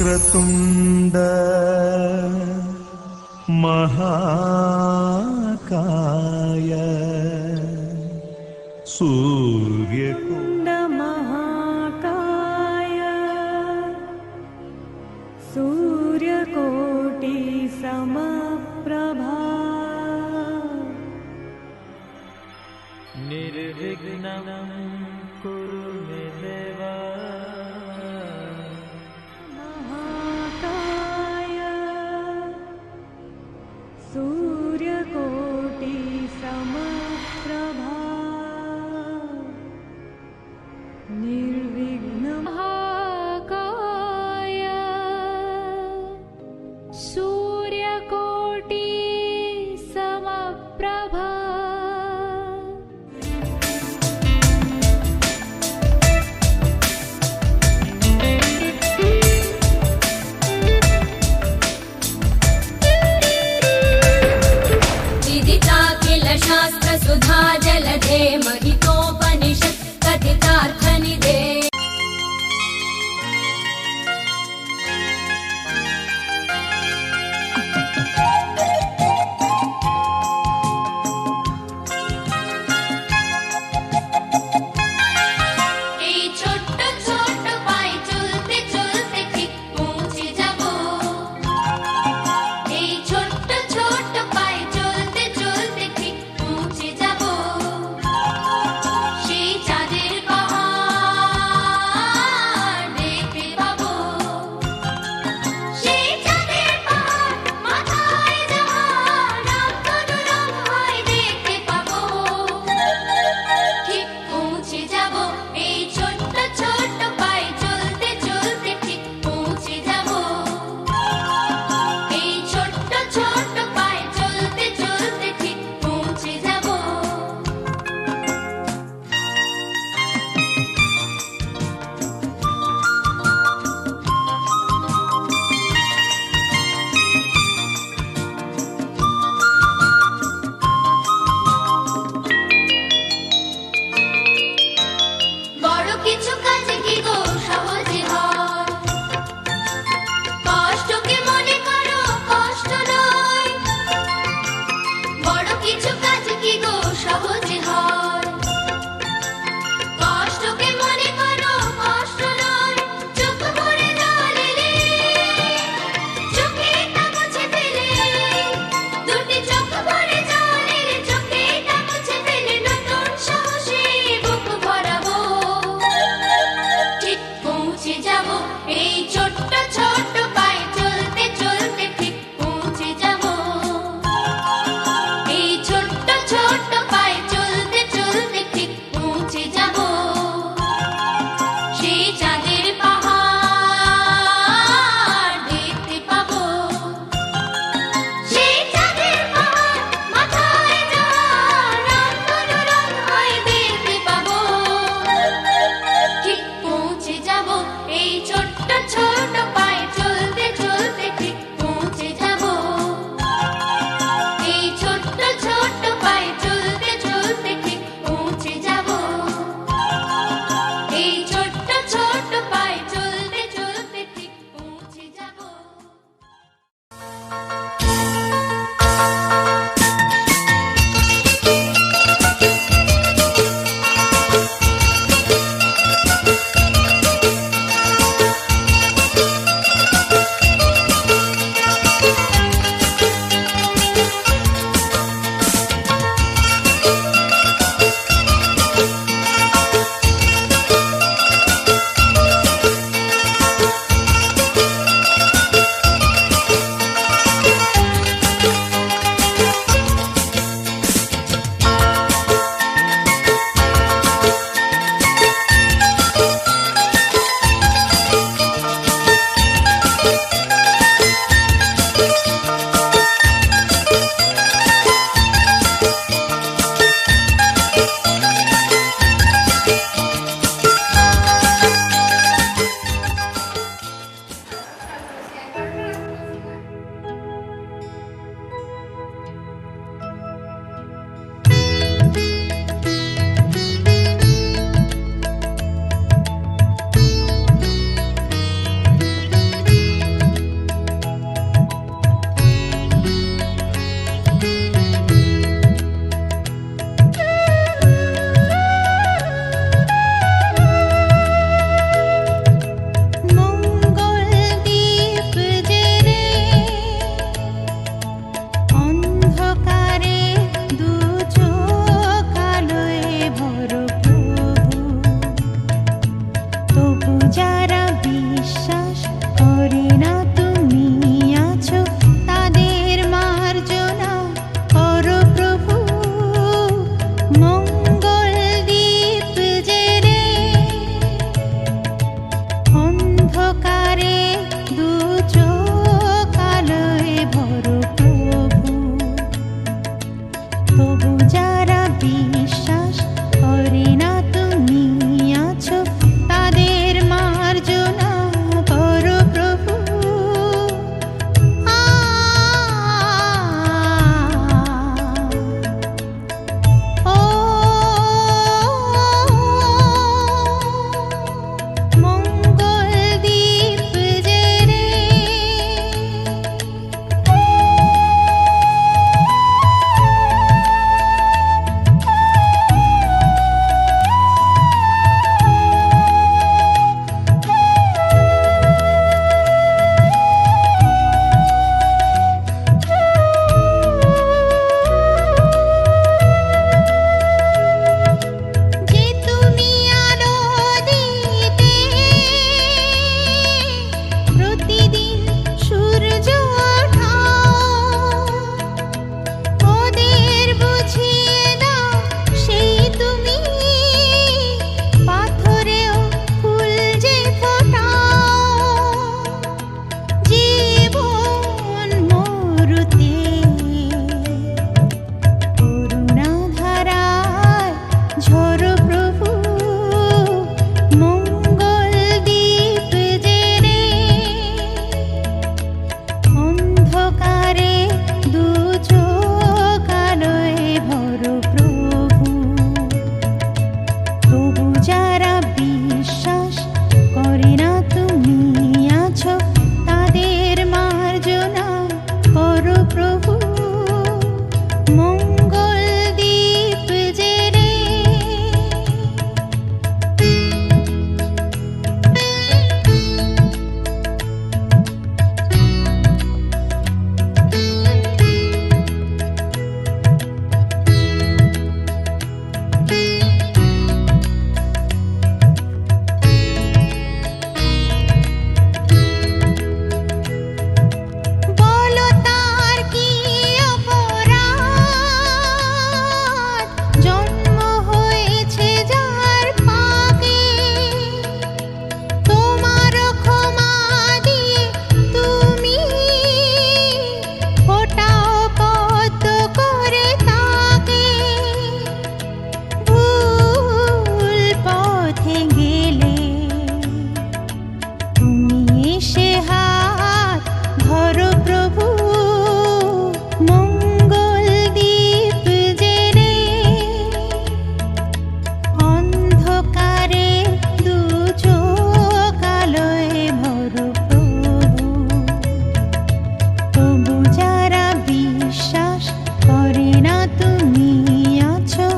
वक्रतुण्ड महाकाय सूर्यकोटि महाकाय सूर्यकोटि समप्रभा निर्विघ्नं कुरु मे देव। महाकाय सूर्यकोटि समप्रभा निर्विघ्नं महाकाय सूर्यकोटि समप्रभा তবু যারা বিশ্বাস করে না তুমি আছো তাদের মার্জনা করো প্রভু। মঙ্গল দ্বীপ জেরে অন্ধকারে দু চোখ আলোয় ভরো প্রভু। তবু যারা বিশ্বাস করে না তুমি আছো তাদের মার্জনা করো প্রভু। ও মঙ্গল দ্বীপ জেরে যে তুমি আলো দিতে প্রতিদিন সূর্য ওঠাও, ওদের বুঝিয়ে দাও সেই তুমি পাথরেও ফুল যে ফোটাও। জীবন মরুতে করুণা ধারায় ঝরো প্রভু। মঙ্গল দ্বীপ জেরে অন্ধকারে দু চোখ আলোয় ভরো প্রভু। তবু যারা বিশ্বাস করে না তুমি আছো তাদের মার্জনা করো প্রভু। মঙ্গল দ্বীপ জেরে বলো তার কি অপরাধ, জন্ম হয়েছে যার পাপে। তোমার ক্ষমা দিয়ে তুমি ফোটাও পদ্ম করে তাকে। ভুল পথে গেলে তুমি এসে হাত ধরো প্রভু। মঙ্গল দ্বীপ জেরে অন্ধকারে দু চোখ আলোয় ভরো প্রভু। তবু যারা বিশ্বাস করে না তুমি আছো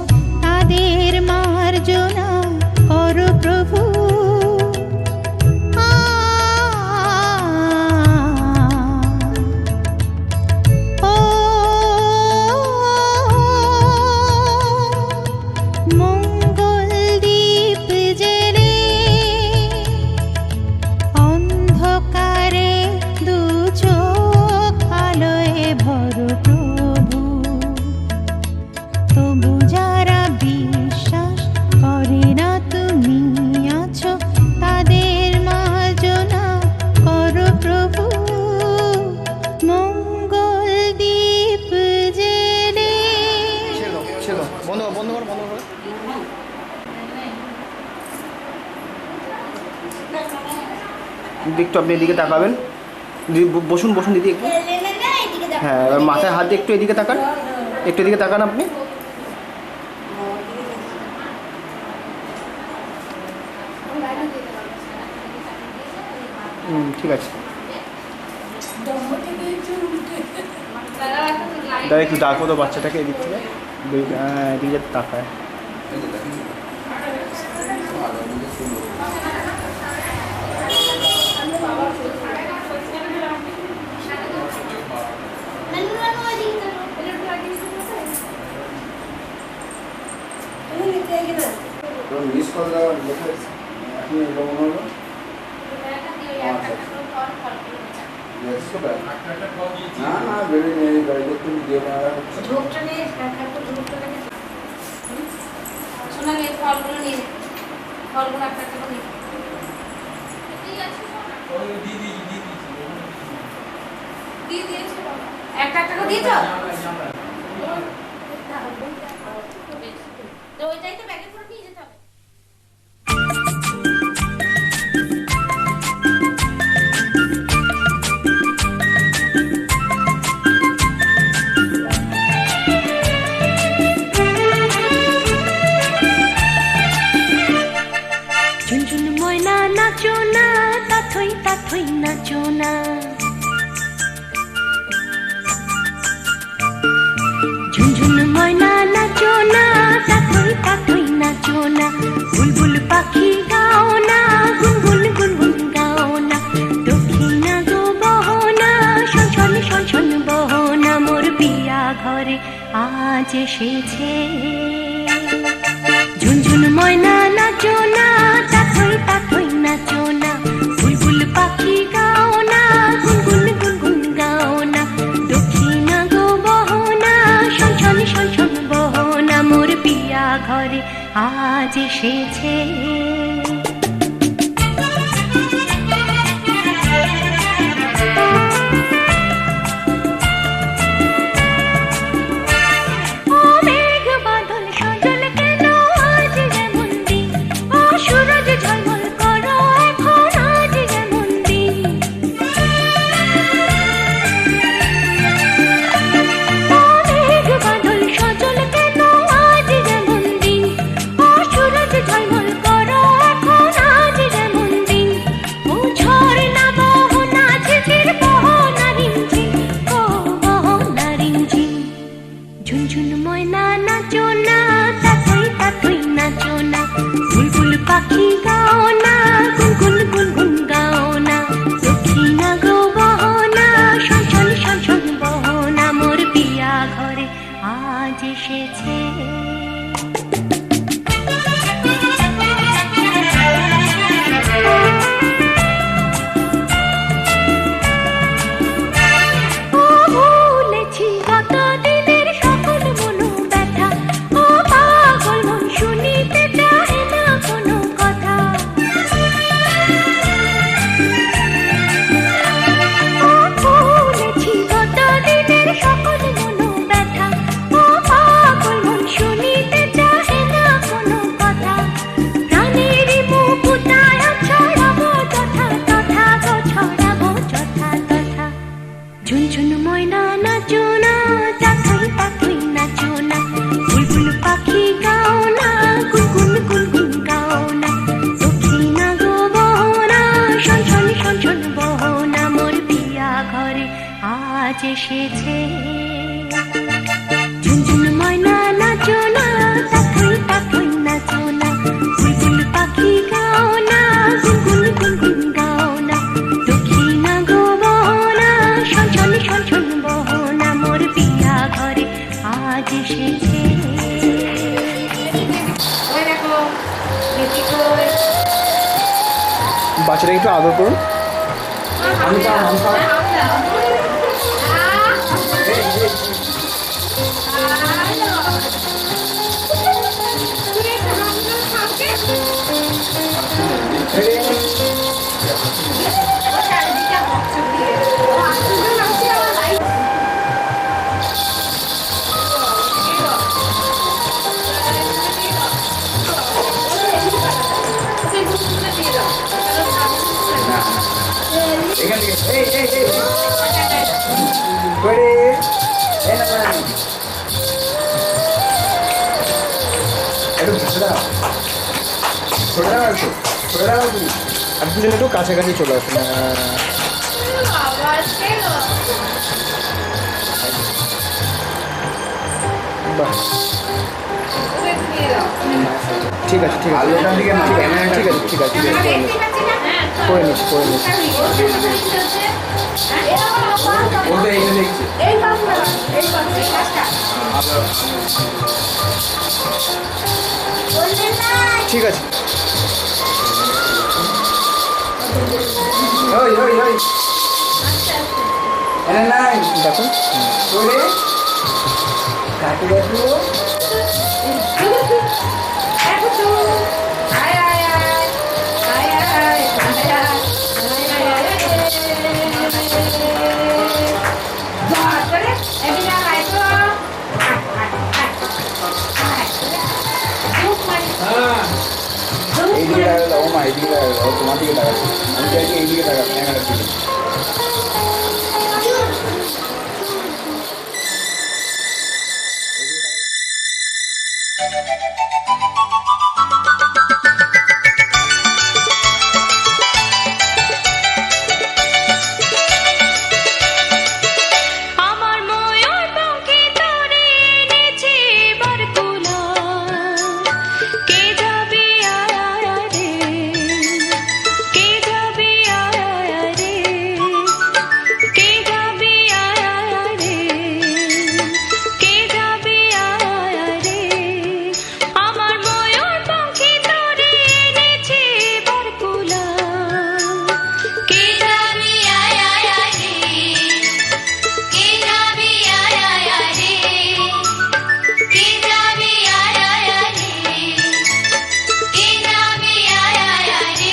তাদের মার্জনা করো প্রভু। ও মঙ্গল দ্বীপ জেরে অন্ধকারে দু চোখ আলোয় ভরো প্রভু। তবু যারা বিশ্বাস করে না তুমি আছো তাদের মার্জনা করো প্রভু। মঙ্গল দ্বীপ জেরে ছেড়ে দাও, বন্ধ করো, বন্ধ করো, বন্ধ করো। একটু আপনি এদিকে তাকাবেন। বসুন বসুন দিদি একটু। হ্যাঁ, এবার মাথায় হাত দিয়ে একটু এদিকে তাকান, একটু এদিকে তাকান আপনি। ঠিক আছে, দাদা একটু ডাকো তো বাচ্চাটাকে এদিক থেকে, এদিকে যাতে তাকায়। মিস করে দেওয়ার লেখা আছে, আপনি না না বেরোয় নেই বাড়িতে তুমি দিয়ে না ঝোপটা নিয়ে কাকু ঝোপটা নিয়ে শোনা নিয়ে ফলগুলো নিয়ে ফলগুলো একটা একটা নিয়ে দিয়ে দিয়েছে একটা একটা করে দিয়েছ তো ওইটাই তো ব্যাগে করে নিয়ে যেতে হবে ঝুনঝুন ময়না নাচো না তাথই তাথই নাচো না ঝুনঝুন ময়না নাচো না তাথই তাথই নাচো না বুলবুল পাখি গাও না গুনগুন গুনগুন গাও না দক্ষিণা গো বহনা শনশন শনশন বহনা মোর পিয়া ঘরে আজ এসেছে ঝুনঝুন ময়না নাচো না তাথই তাথই নাচো না বুলবুল পাখি গাও না গুনগুন গুনগুন গাও না দক্ষিণা গো বহনা শনশন শনশন বহনা মোর পিয়া ঘরে আজ এসেছে ঝুনঝুন ময়না নাচো না তাথই তাথই নাচো না বুলবুল পাখি গাও না গুনগুন গুনগুন গাও না দক্ষিণা গো বহনা শনশন শনশন বহনা মোর পিয়া ঘরে আজ এসেছে ঝুনঝুন ময়না নাচো না তাথই তাথই নাচো না বুলবুল পাখি গাও না গুনগুন গুনগুন গাও না দক্ষিণা গো বহনা শনশন শনশন বহনা মোর পিয়া ঘরে আজ এসেছে ঝুনঝুন ময়না নাচো না তাথই তাথই নাচো না বুলবুল পাখি গাও না গুনগুন গুনগুন গাও না দক্ষিণা গো বহনা শনশন শনশন বহনা মোর পিয়া ঘরে আজ এসেছে ওই দেখো বেটি কই বাচ্চাটাকে একটু আদর করুন এখান থেকে করে একটু ছোটা ছোটা একটু ছোটা আপনি একটু কাছাকাছি চলে আসুন বাহ ঠিক আছে ঠিক আছে আলোটার দিকে না ক্যামেরা ঠিক আছে ঠিক আছে করে নিচ্ছি করে নিচ্ছি ওটা এখানে দেখছি ঠিক আছে ওই ওই ওই আচ্ছা এনে নাই দেখুন করে কাটে গেছো এখন তো আয় আয় আয় আয় আয় আয় বাপরে এদিকে আয় তো এইদিকে দাঁড়ালো ও মা এইদিকে দাঁড়ালো তোমার দিকে দাঁড়ালো আমি চাইছি এইদিকে দাঁড়াবো ক্যামেরার দিকে আমার ময়ূর পঙ্খী তোরে এনেছে বরকুলা কে যাবি আয় রে কে যাবি আয় রে কে যাবি আয় রে কে যাবি আয় রে আমার ময়ূর পঙ্খী তোরে এনেছে বরকুলা কে যাবি আয় রে কে যাবি আয় রে কে যাবি আয় রে কে যাবি আয় রে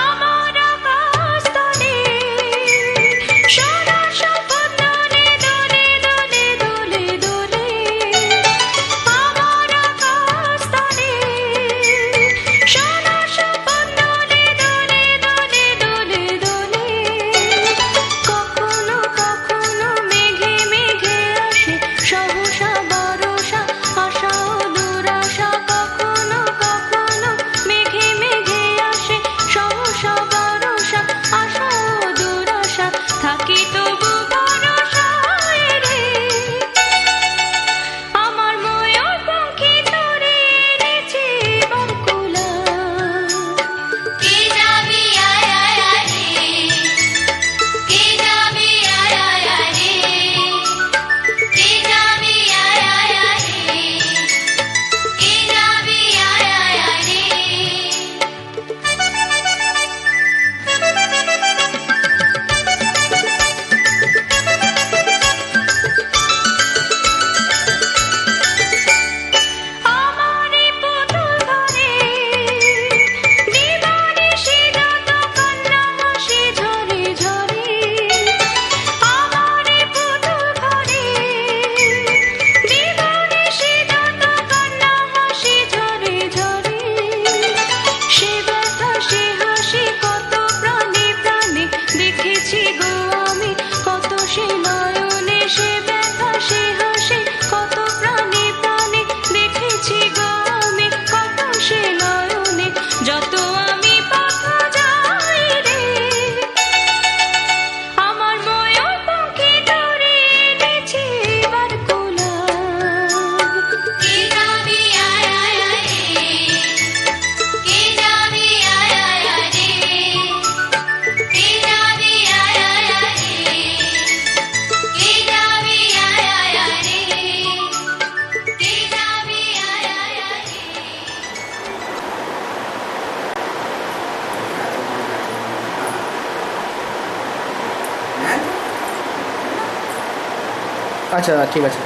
আমার আকাশ তলে সারা সপন দোলে দোলে দোলে দোলে দোলে আমার আকাশ তলে সারা সপন দোলে দোলে দোলে দোলে দোলে কখনো কখনো মেঘে মেঘে আসে সহসা বরষা আশা ও দুরাশা কখনো কখনো মেঘে মেঘে আসে সহসা বরষা আশা ও দুরাশা থাকি তবু ভরসায় রে আমার ময়ূর পঙ্খী তোরে এনেছে বরকুলা কে যাবি আয় রে কে যাবি আয় রে কে যাবি আয় রে কে যাবি আয় রে আমারে পুতুল ঘরে দিবানিশি যত কান্না হাসি ঝরে ঝরে আমারে পুতুল ঘরে দিবানিশি যত কান্না হাসি ঝরে ঝরে সে ব্যথা সে হাসি কত প্রাণে প্রাণে দেখেছি গো আমি কত সে নয়নে সে ব্যথা সে হাসি কত প্রাণে প্রাণে দেখেছি গো আমি কত সে নয়নে যত আমি পথ যাই রে আমার ময়ূর পঙ্খী তোরে এনেছে বরকুলা কে যাবি আয় রে কে যাবি আয় রে কে যাবি আয় রে কে যাবি আয় রে কে যাবি আয় রে আচ্ছা ঠিক আছে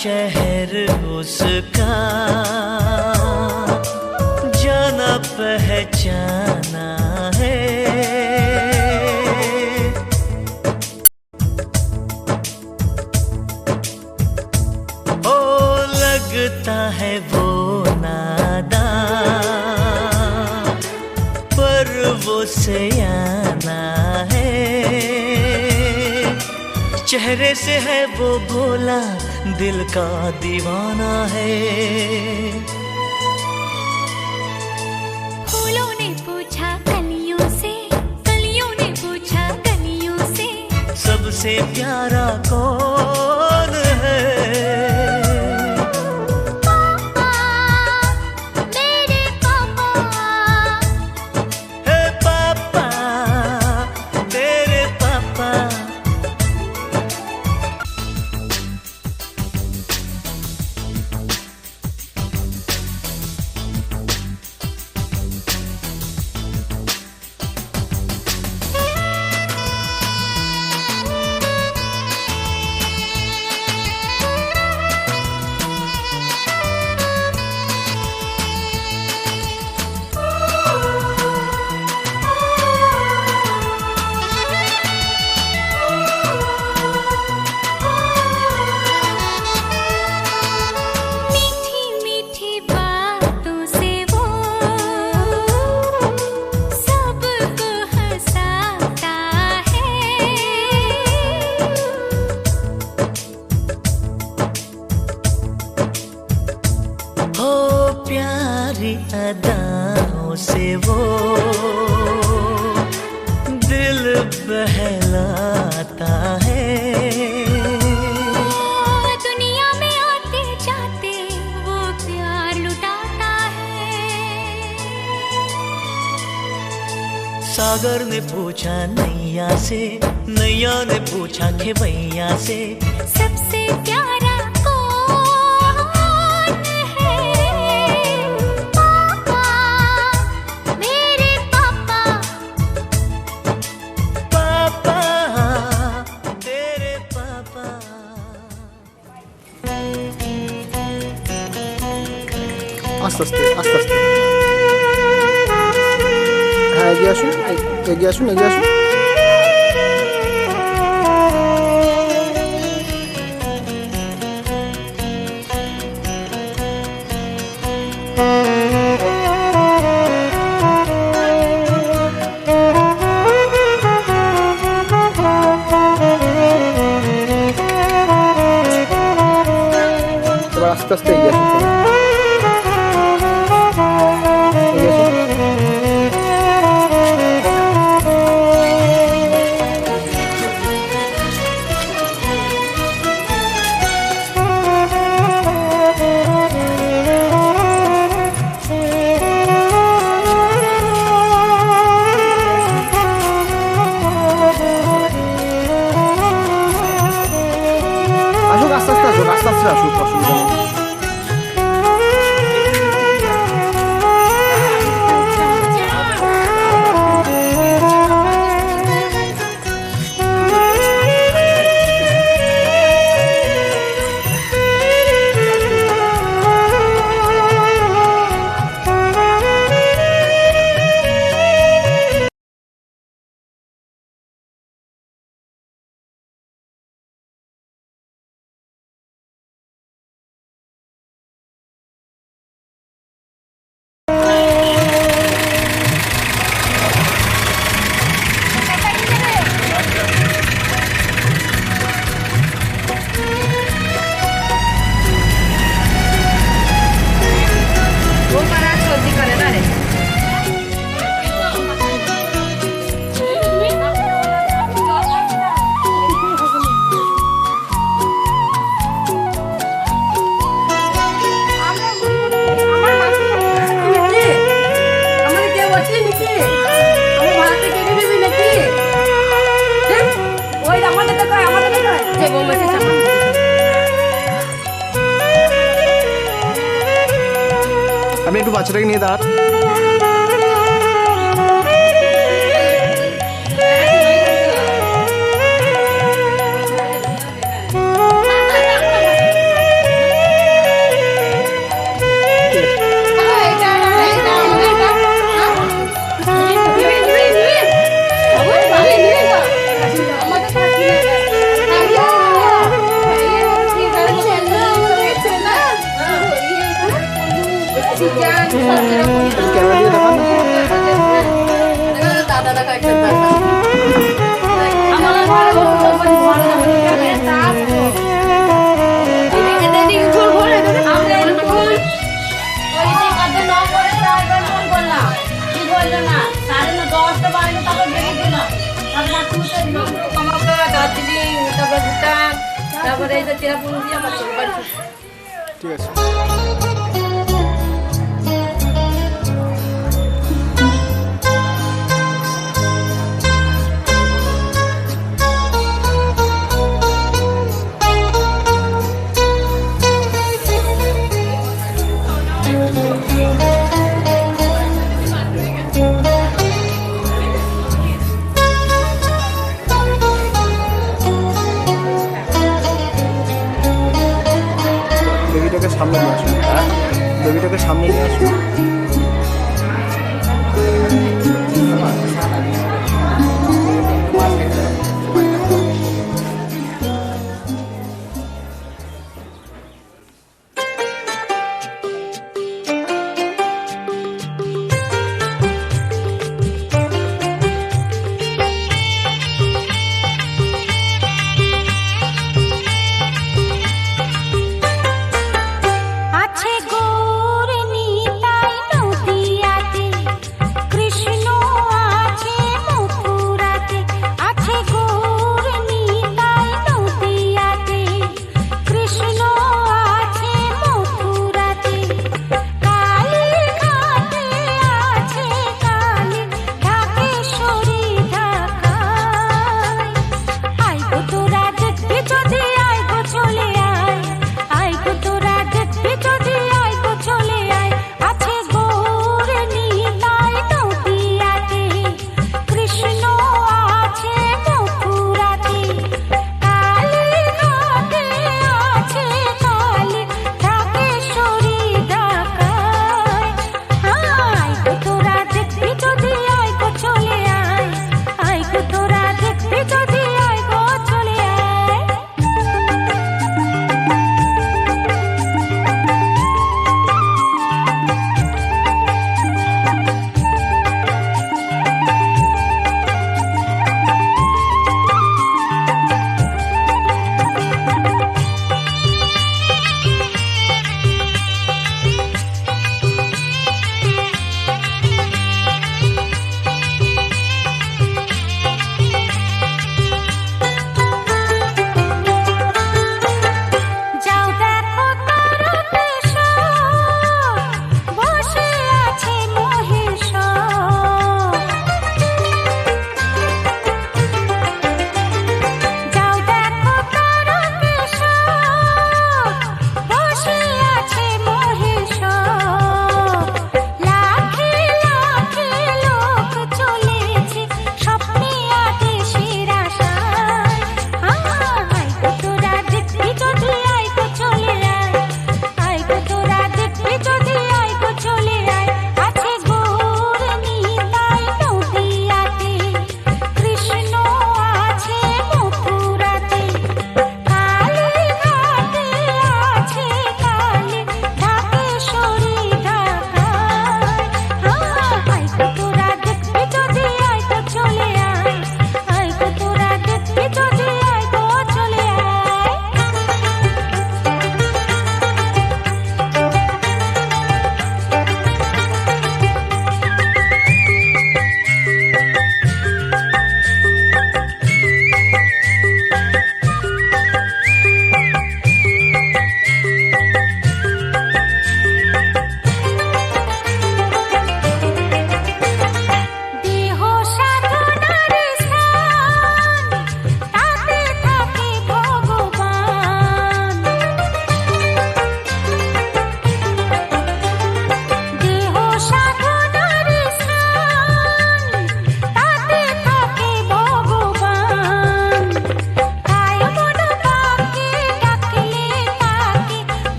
शहर उसका जाना पहचाना है। ओ लगता है वो नादान पर वो सयाना है। चेहरे से है वो भोला दिल का दीवाना है। फूलों ने पूछा कलियों से, कलियों ने पूछा कलियों से, सबसे प्यारा कौन है? पापा मेरे पापा, हे पापा तेरे पापा। मीठी मीठी बातों से वो सबको हंसाता है। हो प्यारी अदाओं से वो दिल बहलाता है। दुनिया में आते जाते वो प्यार लुटाता है। सागर ने पूछा नैया से, नैया ने पूछा खेवैया से, सबसे प्यारा कौन है? पापा मेरे पापा, पापा तेरे पापा। আস্তে আস্তে আস্তে আস্তে। হ্যাঁ এগিয়ে আসুন, এগিয়ে আসুন, এগিয়ে আসুন। এবার আস্তে আস্তে এগিয়ে আসুন, এগিয়ে আসুন। আসুক আস্তে আস্তে, আসুক আস্তে আস্তে, আসুক, অসুবিধা নেই। আপনি একটু বাচ্চাটাকে নিয়ে দাঁড়ান। তারপরে এই যে চেরাপুর দিয়ে আমার বাড়ি চলে। ঠিক আছে। বেবিটাকে সামনে নিয়ে আসুন। হ্যাঁ, বেবিটাকে সামনে নিয়ে আসুন। আছে গোর নিতাই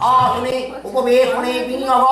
आसने उपवेशने विनियः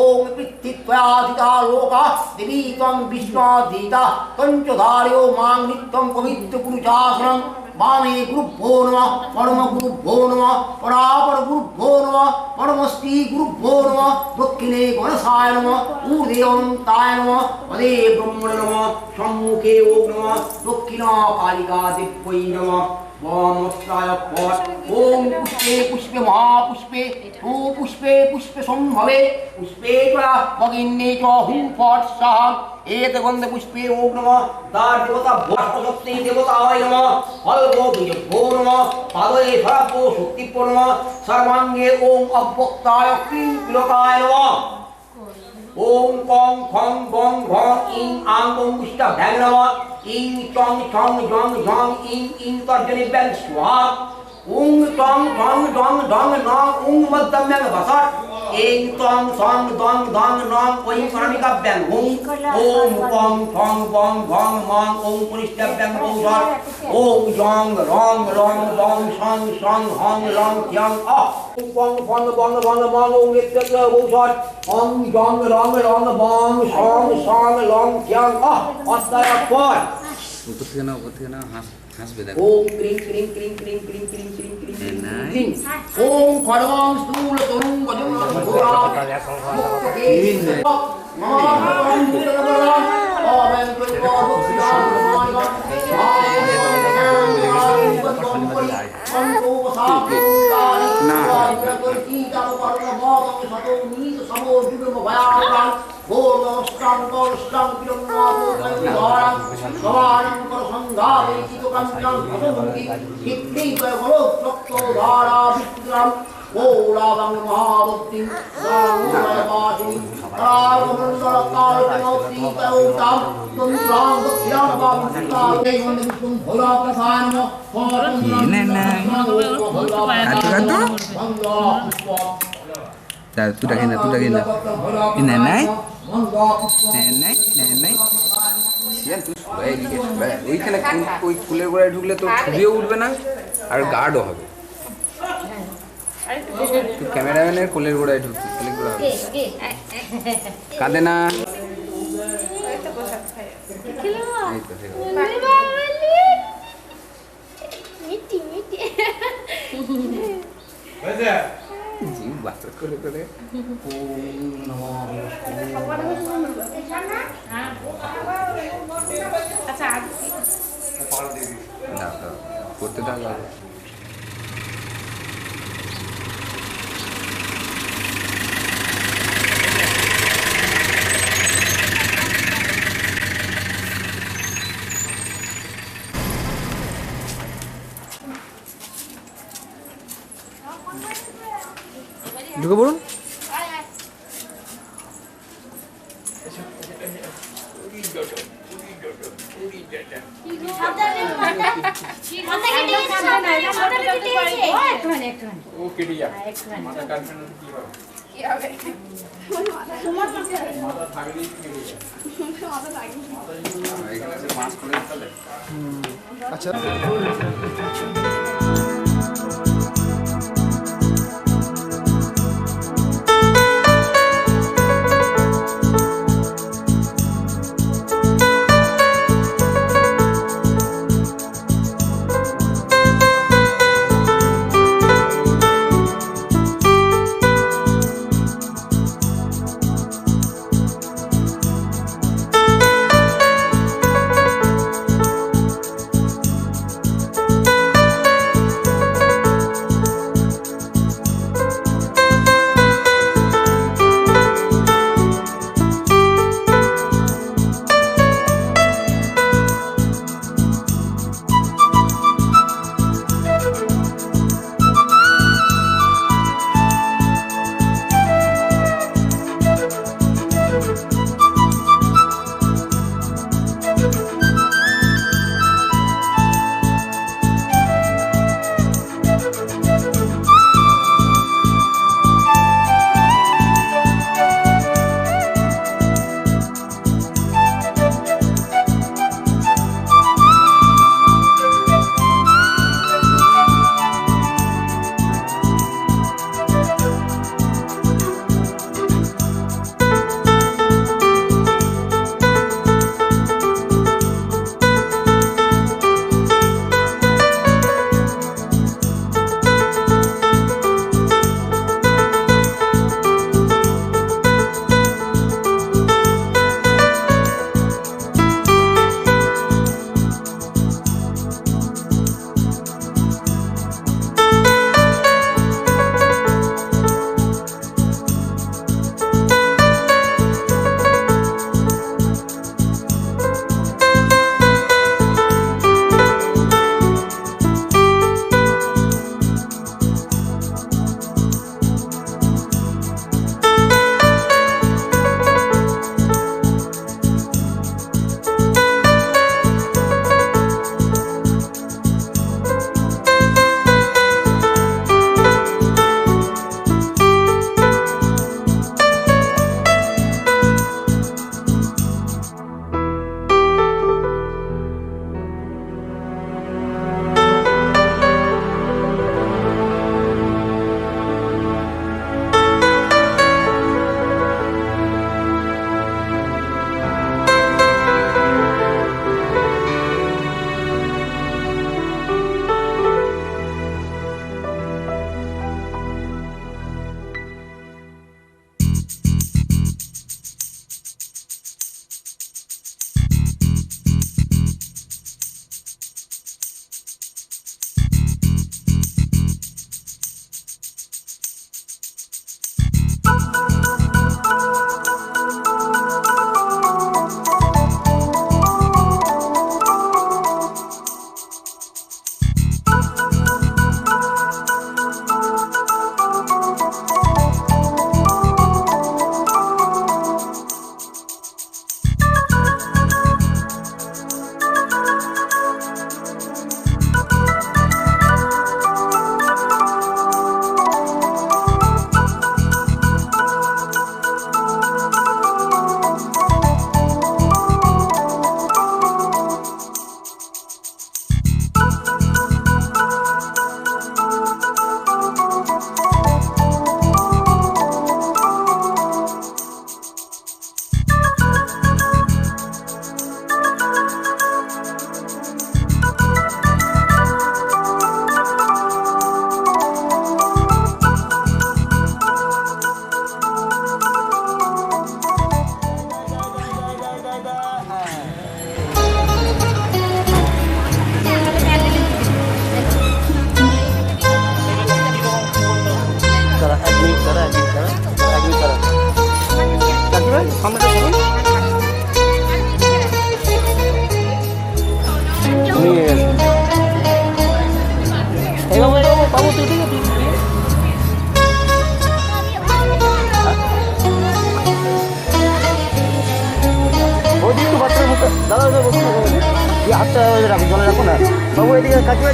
ओम पृथ्वीत्वयाधिता लोकः देवी त्वं विष्णुधीता कंचधार्यो मां नित्यं पवित्र पुरुषासनं वामे गुरुभ्यो नमः परम गुरुभ्यो नमः परापर गुरुभ्यो नमः परमस्ति गुरुभ्यो नमः दक्षिणे गणसाय नमः ऊर्ध्वे अनन्ताय नमः पदे ब्रह्मणे नमः सम्मुखे ओम नमः दक्षिणा कालिका देव्यै नमः वामस्ताय पट ओम पुष्पे पुष्पे महापुष्पे ओ पुष्पे पुष्पे संभवे पुष्पे च भगिन्ये च हुं फट् स्वाहा एतगन्ध पुष्पे ओम नमः दार देवता भस्मशक्ति देवताय नमः हल्गो बीजभ्यो नमः पादये धराभ्यो शक्तिभ्यो नमः सर्वांगे ओम अव्यक्ताय क्लीं पिलकाय नमः ओम कं खं गं घं ईं आं गं पुष्टाभ्यां नमः ईं चं छं झं झं ईं ईं तर्जनीभ्यां स्वाहा ऊं चं झं झं झं नां ऊं मध्यम्यां वसत् ऐं त्वं सं दं धं नां ऐं कर्णिकाभ्यां हुं ओम कं खं गं घं मां ॐ पुनिष्ठाभ्यां वसत् ओम जं रं रं दं सं सं हं रं ह्यं अ ॐ फं बं बं मां ॐ नित्यस्य वसत् ॐ जं रं रं बं सं सं लं ह्यं अ अस्तय पट উপর থেকে না হাসবে দেখো ओम क्रीं क्रीं क्रीं क्रीं क्रीं क्रीं क्रीं क्रीं क्रीं ओम खड्गं स्थूल तरुं गजं তুটা কিনা নাই ওইখানে ওই ফুলের গোড়ায় ঢুকলে তো ছবিও উঠবে না আর গার্ডও হবে তুই ক্যামেরাম্যানের কোলের গোড়ায় ঢুকছিস কোলের গোড়া হবে কাঁদে না এই তো ঠিক আছে জিভ বাচ্চা করে করে না করতে থাকলে ঢুকে পড়ুন আচ্ছা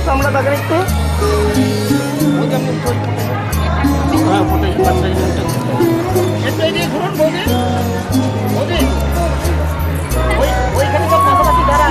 কামড়া তাকান একটু। হ্যাঁ ফোটাই একটু এদিকে ঘুরুন বৌদি। বৌদি ওইখানে সব পাশাপাশি দাঁড়া।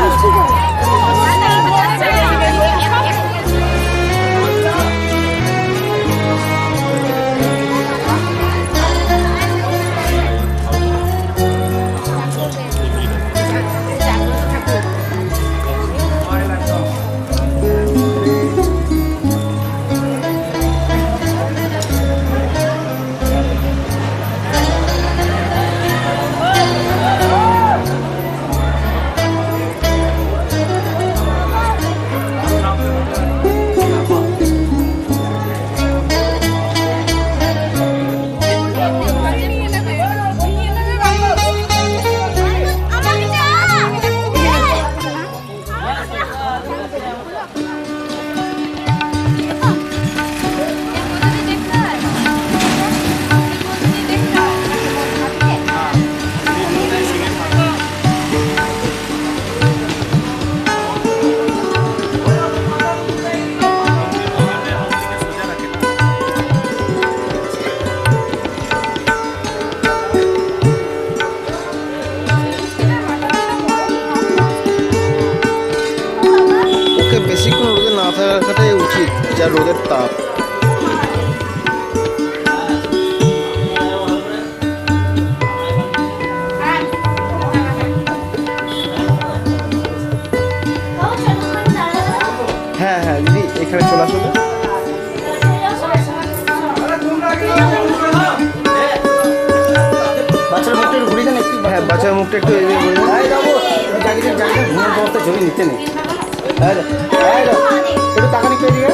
বেশিক্ষণ রোদে না থাকাটাই উচিত, যা রোদের তাপ। হ্যাঁ হ্যাঁ দিদি এখানে চলে আসো। বাচ্চার মুখটা একটু ঘুরিয়ে দেন একটু। হ্যাঁ বাচ্চার মুখটা একটু ব্যবস্থা জমি নিতে নেই। একটু টাকা নিতে দিয়ে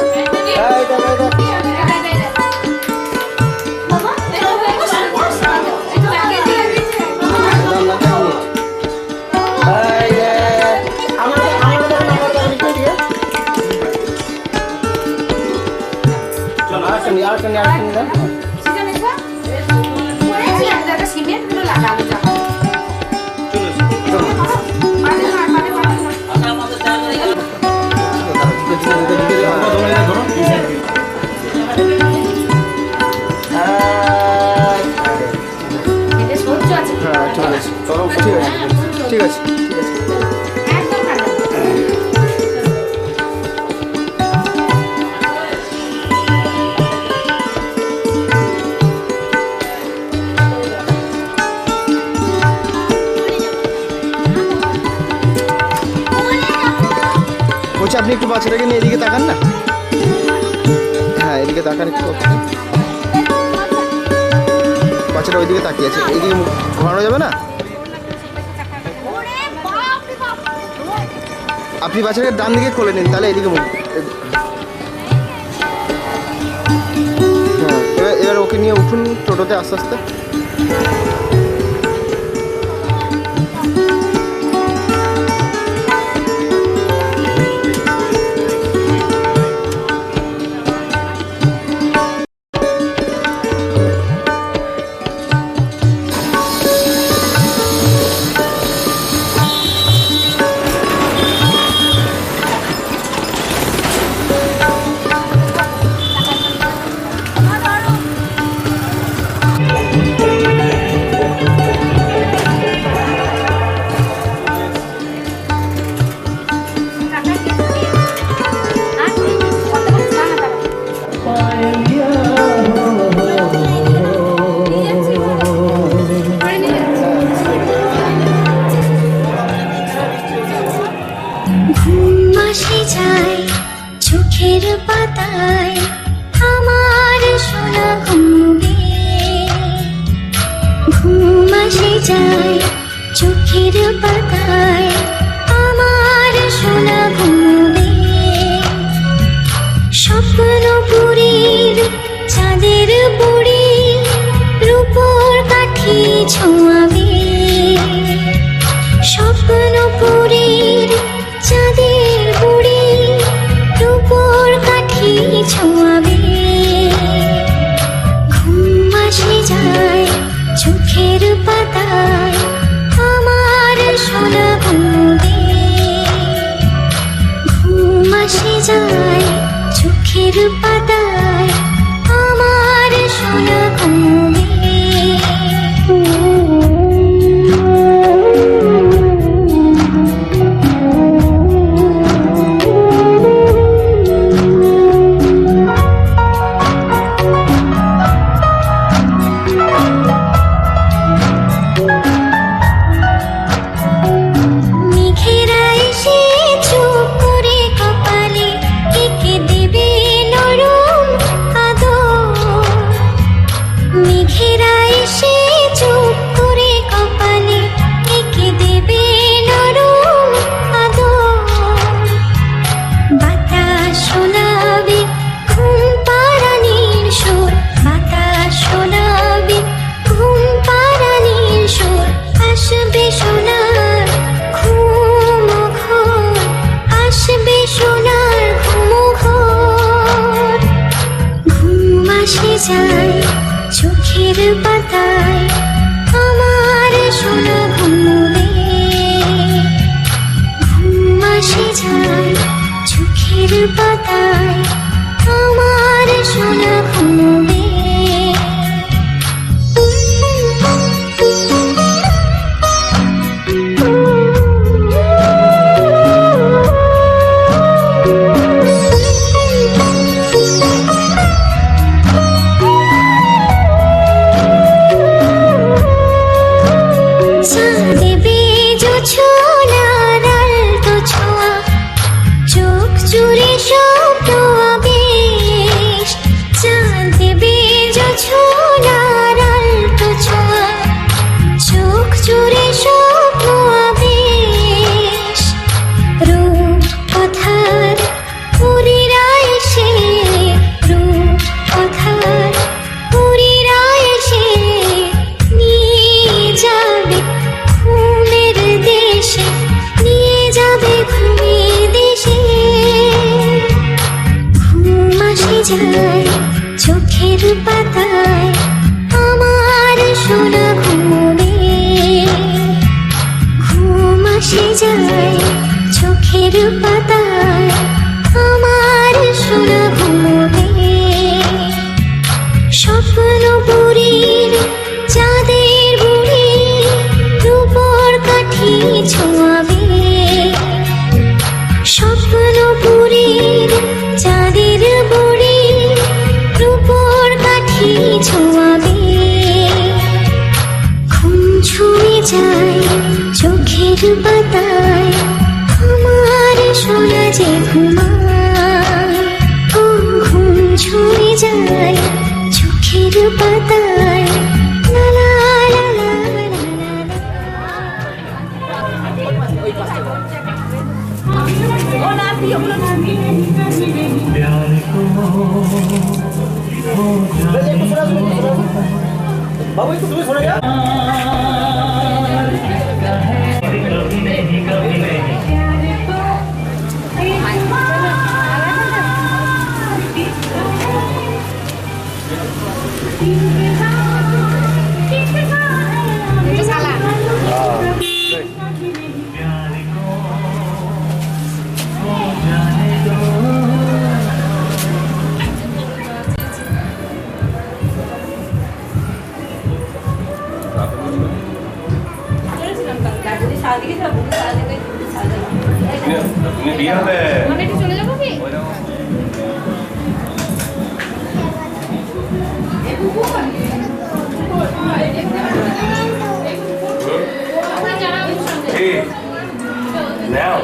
চলো ঠিক আছে ঠিক আছে। বলছি আপনি একটু বাচ্চাটাকে নিয়ে এদিকে তাকান না। হ্যাঁ এদিকে তাকান একটু। বাচ্চাটা ওইদিকে তাকিয়ে আছে, এইদিকে মুখ ঘোরানো যাবে না। আপনি বাচ্চাটাকে ডান দিকে কোলে নিন, তাহলে এদিকে মুখ। হ্যাঁ এবার ওকে নিয়ে উঠুন টোটোতে আস্তে আস্তে। চোখের পাতায় আমার সোনা ঘুমবে, ঘুম আসে যায় চোখের পাতায় আমার সোনা ঘুমবে। স্বপ্নপুরীর চাঁদের বুড়ি রূপোর কাঠি ছোঁয়াবে, স্বপ্নপুরীর চাঁদের বুড়ি রূপোর কাঠি ছোঁয়াবে। ঘুম আসে যায় চোখের পাতায় আমার সোনা ঘুমবে, ঘুম আসে যায় পাতায় আমার সোনা ঘুমে। মেঘেরা এসে চুপ করে কপালে এঁকে দেবে নরম আদর। মেঘেরা এসে চুপ করে কপালে এঁকে দেবে নরম আদর। বাতাস শোনাবে ঘুম পাড়ানির সুর, বাতাস শোনাবে ঘুম পাড়ানির সুর। আসবে সোনার ঘুম ঘোর, আসবে সোনার ঘুম ঘোর। ঘুম আসে যায় চোখের পাতায় আমার সোনা ঘুমবে। ঘুম আসে যায় চোখের পাতায় আমার সোনা ঘুমবে। চাঁদে জোছনার আলতো ছোঁয়া, চোখ জুড়ে স্বপ্ন আবেশ। চাঁদে জোছনার আলতো ছোঁয়া, চোখ জুড়ে স্বপ্ন আবেশ। রূপ কথার পুরীরা এসে, রূপ কথার পুরীরা এসে নিয়ে যাবে ঘুমের দেশে, নিয়ে যাবে ঘুমের দেশে। ঘুম আসে যায় চোখের পাতায় আমার সোনা ঘুমবে। ঘুম আসে যায় চোখের পাতায় আমার সোনা ঘুমবে। স্বপ্নপুরীর চাঁদের বুড়ি রূপোর কাঠি ছোঁয়াবে। স্বপ্নপুরীর চাঁদের বুড়ি রূপোর কাঠি ছোঁয়াবে। ঘুম ছুঁয়ে যায় চোখের পাতায় আমার সোনা যে ঘুমায়। ও ঘুম ছুঁয়ে যায় চোখের পাতায়। লা লা লা লা লা লা। प्यार को हो বাবু একটু তুমি সরে যাও। कभी नहीं कभी नहीं प्यार को हो जाने दो তুমি বিয়ে হবে চলে যাবো কি? Hey, now.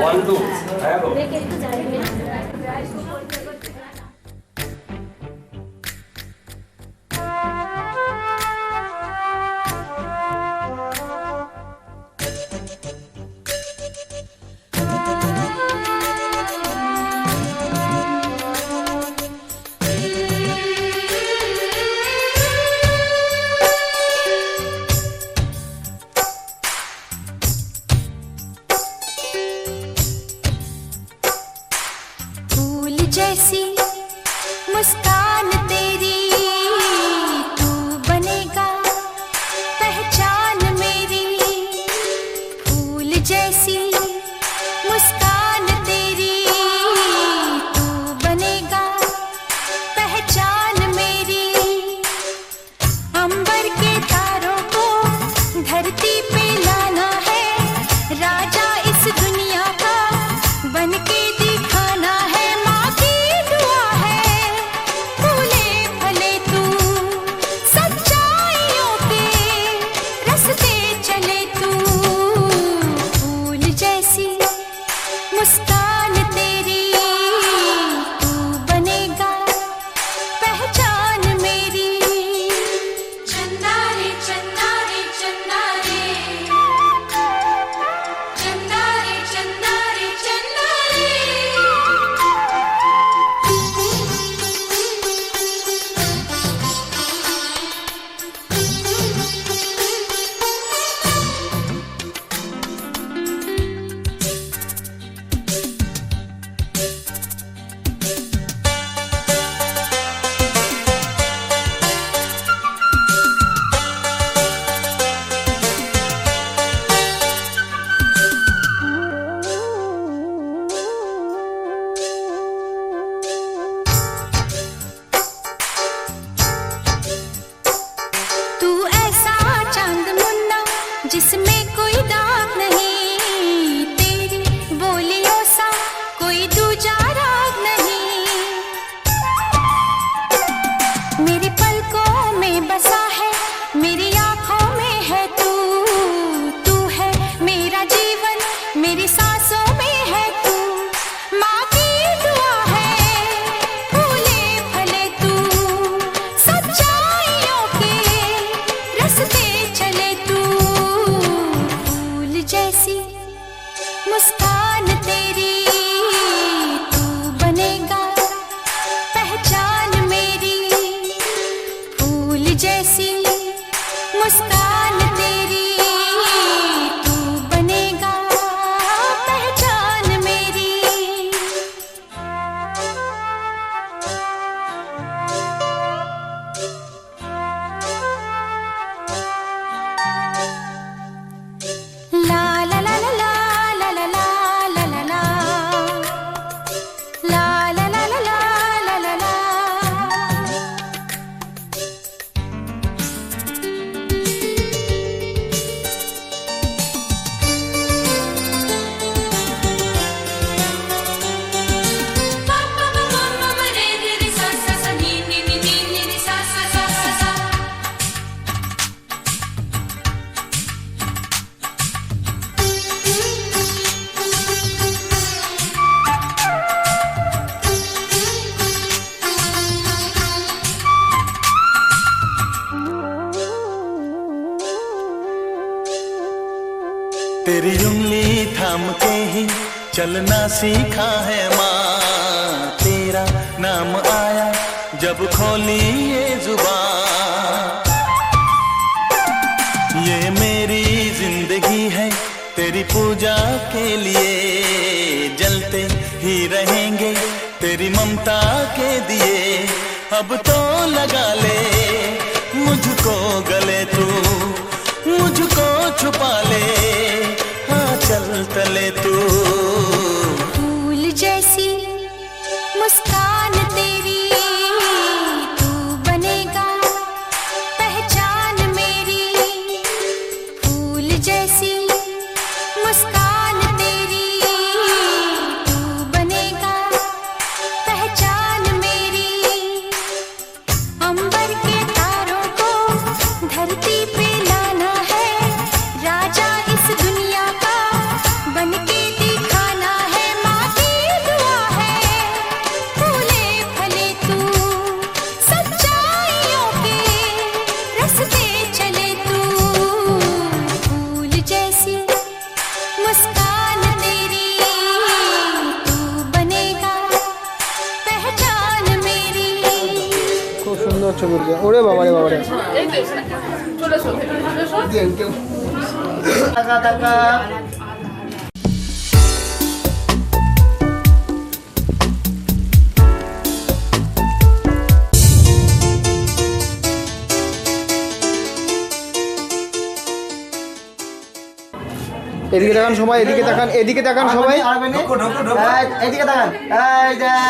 1, 2. Hello. जैसी मुस्कान तेरी तू बनेगा पहचान मेरी। फूल जैसी मुस्कान तेरी नाम के ही चलना सीखा है माँ। तेरा नाम आया जब खोली ये जुबान। ये मेरी जिंदगी है तेरी पूजा के लिए, जलते ही रहेंगे तेरी ममता के दिए। अब तो लगा ले मुझको गले तू, मुझको छुपा ले आंचल तले तू। फूल जैसी मुस्कान तेरी, तू बनेगा पहचान मेरी। फूल जैसी मुस्कान तेरी, तू बनेगा पहचान मेरी। अंबर के तारों को धरती पे लाना है, राजा इस दुनिया का बनके दिखाना है। माँ की दुआ है फूले फले तू, सच्चाइयों के रास्ते चले तू। फूल जैसी मुस्कान तेरी, तू बनेगा पहचान मेरी। খুব সুন্দর ছবি উঠছে। ওরে বাবারে বাবারে, টাকা টাকা। এদিকে তাকান সবাই, এদিকে তাকান, এদিকে তাকান সবাই, এদিকে তাকান, এই দেখ,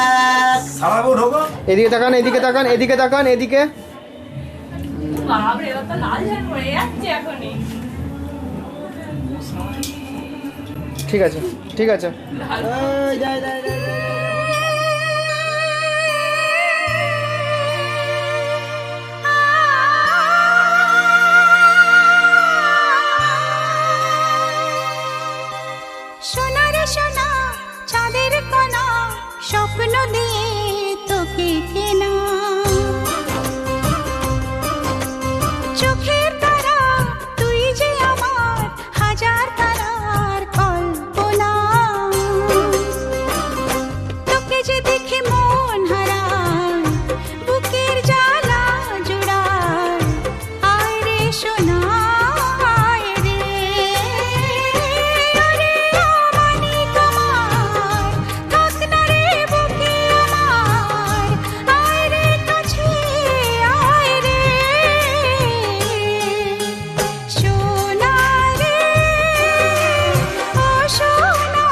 এদিকে তাকান, এদিকে তাকান, এদিকে তাকান, এদিকে। ঠিক আছে, ঠিক আছে। সোনা রে সোনা চাঁদের কোনা, স্বপ্ন দিয়ে তোকে কেনা। চোখের তারা তুই যে আমার হাজার তারার কল্পনা। তোকে যে দেখে মন হারায়, বুকের জ্বালা জোড়ায়। আয় রে সোনা আয় রে, আরে আমানিক আমার, থাক না রে বুকে আমার। আয় রে কাছে আয় রে, সোনা রে ও সোনা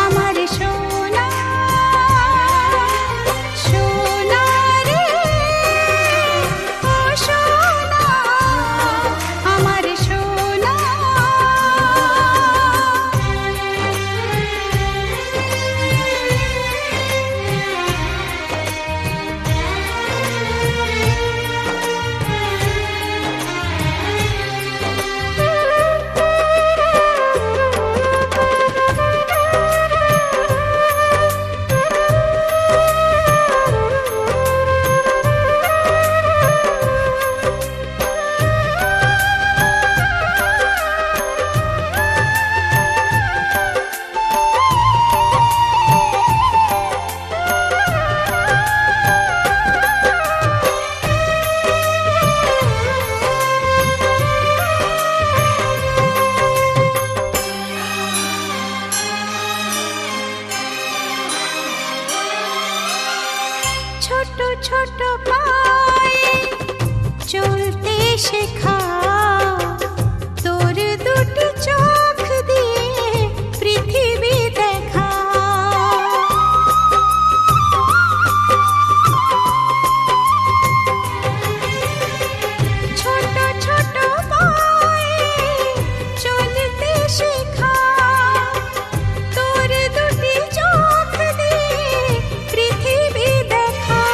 আমার সোনা। সোনা রে ও সোনা আমার সোনা। ছোট ছোট পায়ে চলতে শেখা, তোর দুটি চোখ দিয়ে পৃথিবী দেখা। ছোট ছোট পায়ে চলতে শেখা, তোর দুটি চোখ দিয়ে পৃথিবী দেখা।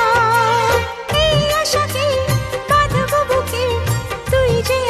এই আশাকে বাঁধব বুকে, তুই যে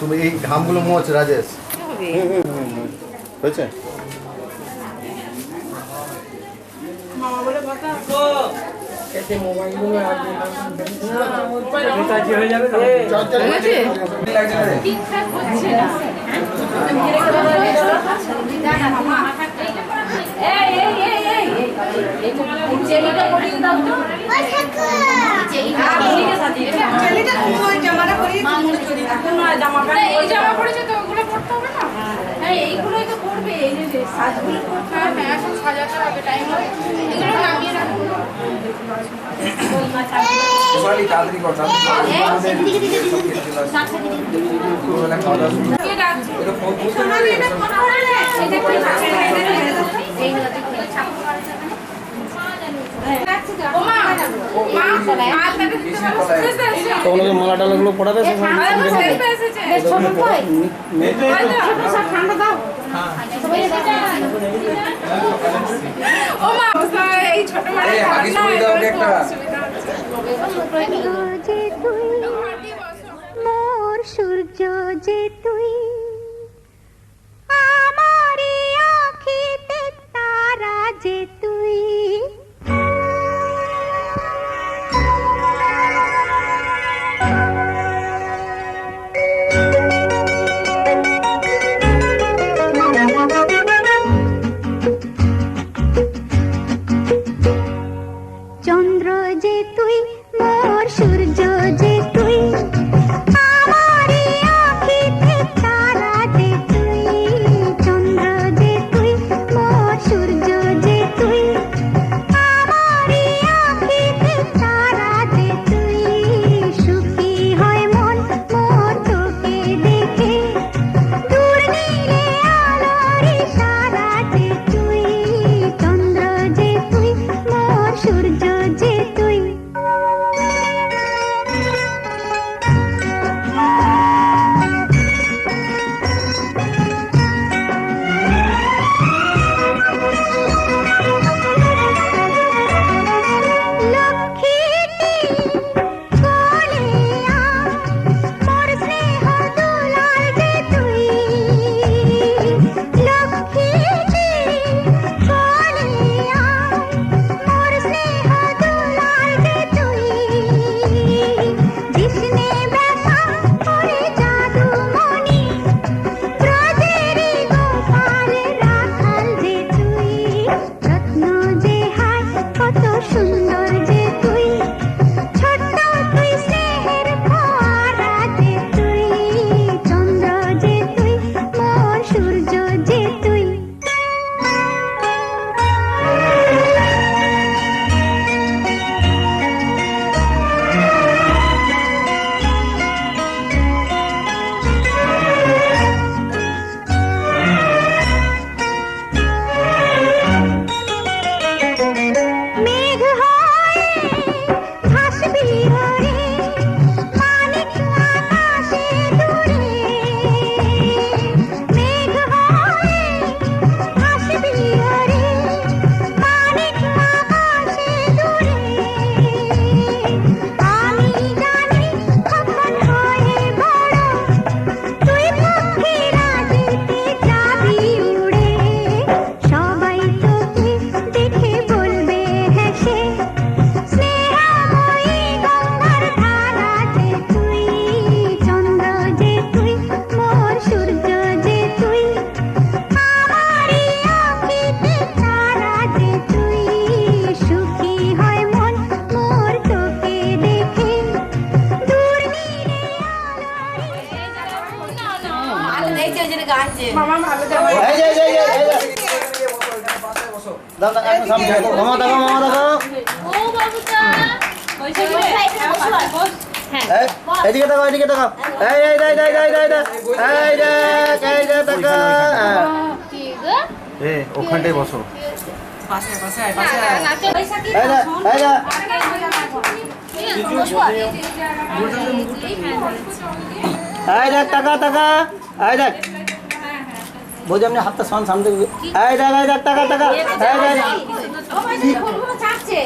তুমি এই ঘামগুলো মোচ রাজেশ। হয়েছে? মামা বলে কথা ঠিকঠাক হচ্ছে না। চেলিটা পরিয়ে দাও তো। এই জামা পরেছে তো ওগুলো পরতে হবে না? হ্যাঁ এইগুলোই তো করবে, এই যে সাজগুলো করতে হবে, এখন সাজাতে হবে, টাইম হবে, এগুলো নামিয়ে রাখুন। তাড়াতাড়ি কর, তোমাকে মালা টালাগুলো পড়াবে যে তুই মোর সূর্য, যে তুই আমারি আঁখিতে তারা, যে তুই চন্দ্র, যে তুই মোর সূর্য, যে তুই আমারি আঁখিতে তারা, যে তুই চন্দ্র, যে তুই মোর সূর্য, যে তুই আমারি আঁখিতে তারা, যে তুই সুখী হয় মন মোর তোকে দেখে, দূর নীলে আলোর ইশারা, যে তুই চন্দ্র, যে তুই মোর সূর্য, যে তুই লক্ষ্মীটি কোলে আয়, মোর স্নেহ দুলাল, যে তুই লক্ষ্মীটি কোলে আয়, মোর স্নেহ দুলাল, যে তুই জিসনে ব্যথা করে জাদুমণি, ব্রজেরি গোপাল রাখাল, যে তুই রত্ন, যে হায় কত সুন্দর, যে তুই ছোট্ট তুই স্নেহের ফোয়ারা, যে তুই চন্দ্র, যে তুই মোর সূর্য, যে তুই মেঘ হয়ে ভাসবি ওরে, মানিক আকাশে দূরে, মেঘ হয়ে ভাসবি ওরে, মানিক আকাশে দূরে, আমি জানি কখন হয়ে বড়, তুই পক্ষীরা যেতে যাবি উড়ে, সবাই তোকে দেখে বলবে হেসে, স্নেহময়ী গঙ্গার ধারা, যে তুই চন্দ্র, যে তুই মোর সূর্য, যে তুই আমারি আঁখিতে তারা, যে তুই সুখী হয় মন মোর তোকে দেখে, দূর নীলে মামা ভালো যাবে। এই যে, এই যে, এই যে। দাও, দাও, একটু সামনে দেখো। মামা দেখো, মামা দেখো। ও বাবুটা হয়েছে কি রে? বস। এই, এদিকে দেখো, এদিকে দেখো। এই, এই, এই, এই, এই, এই, এই, দেখ, এই যে দেখো। কি গো? ওখানটাই বসো। নাচো পয়সা কি? এই দেখ, এই দেখ। এই দেখ, টাকা, টাকা। এই দেখ। বলছি আপনি হাতটা সামনে এই দেখ, টাকা, টাকা। এই দেখ। ও ভাই ফুলগুলো চাচ্ছে।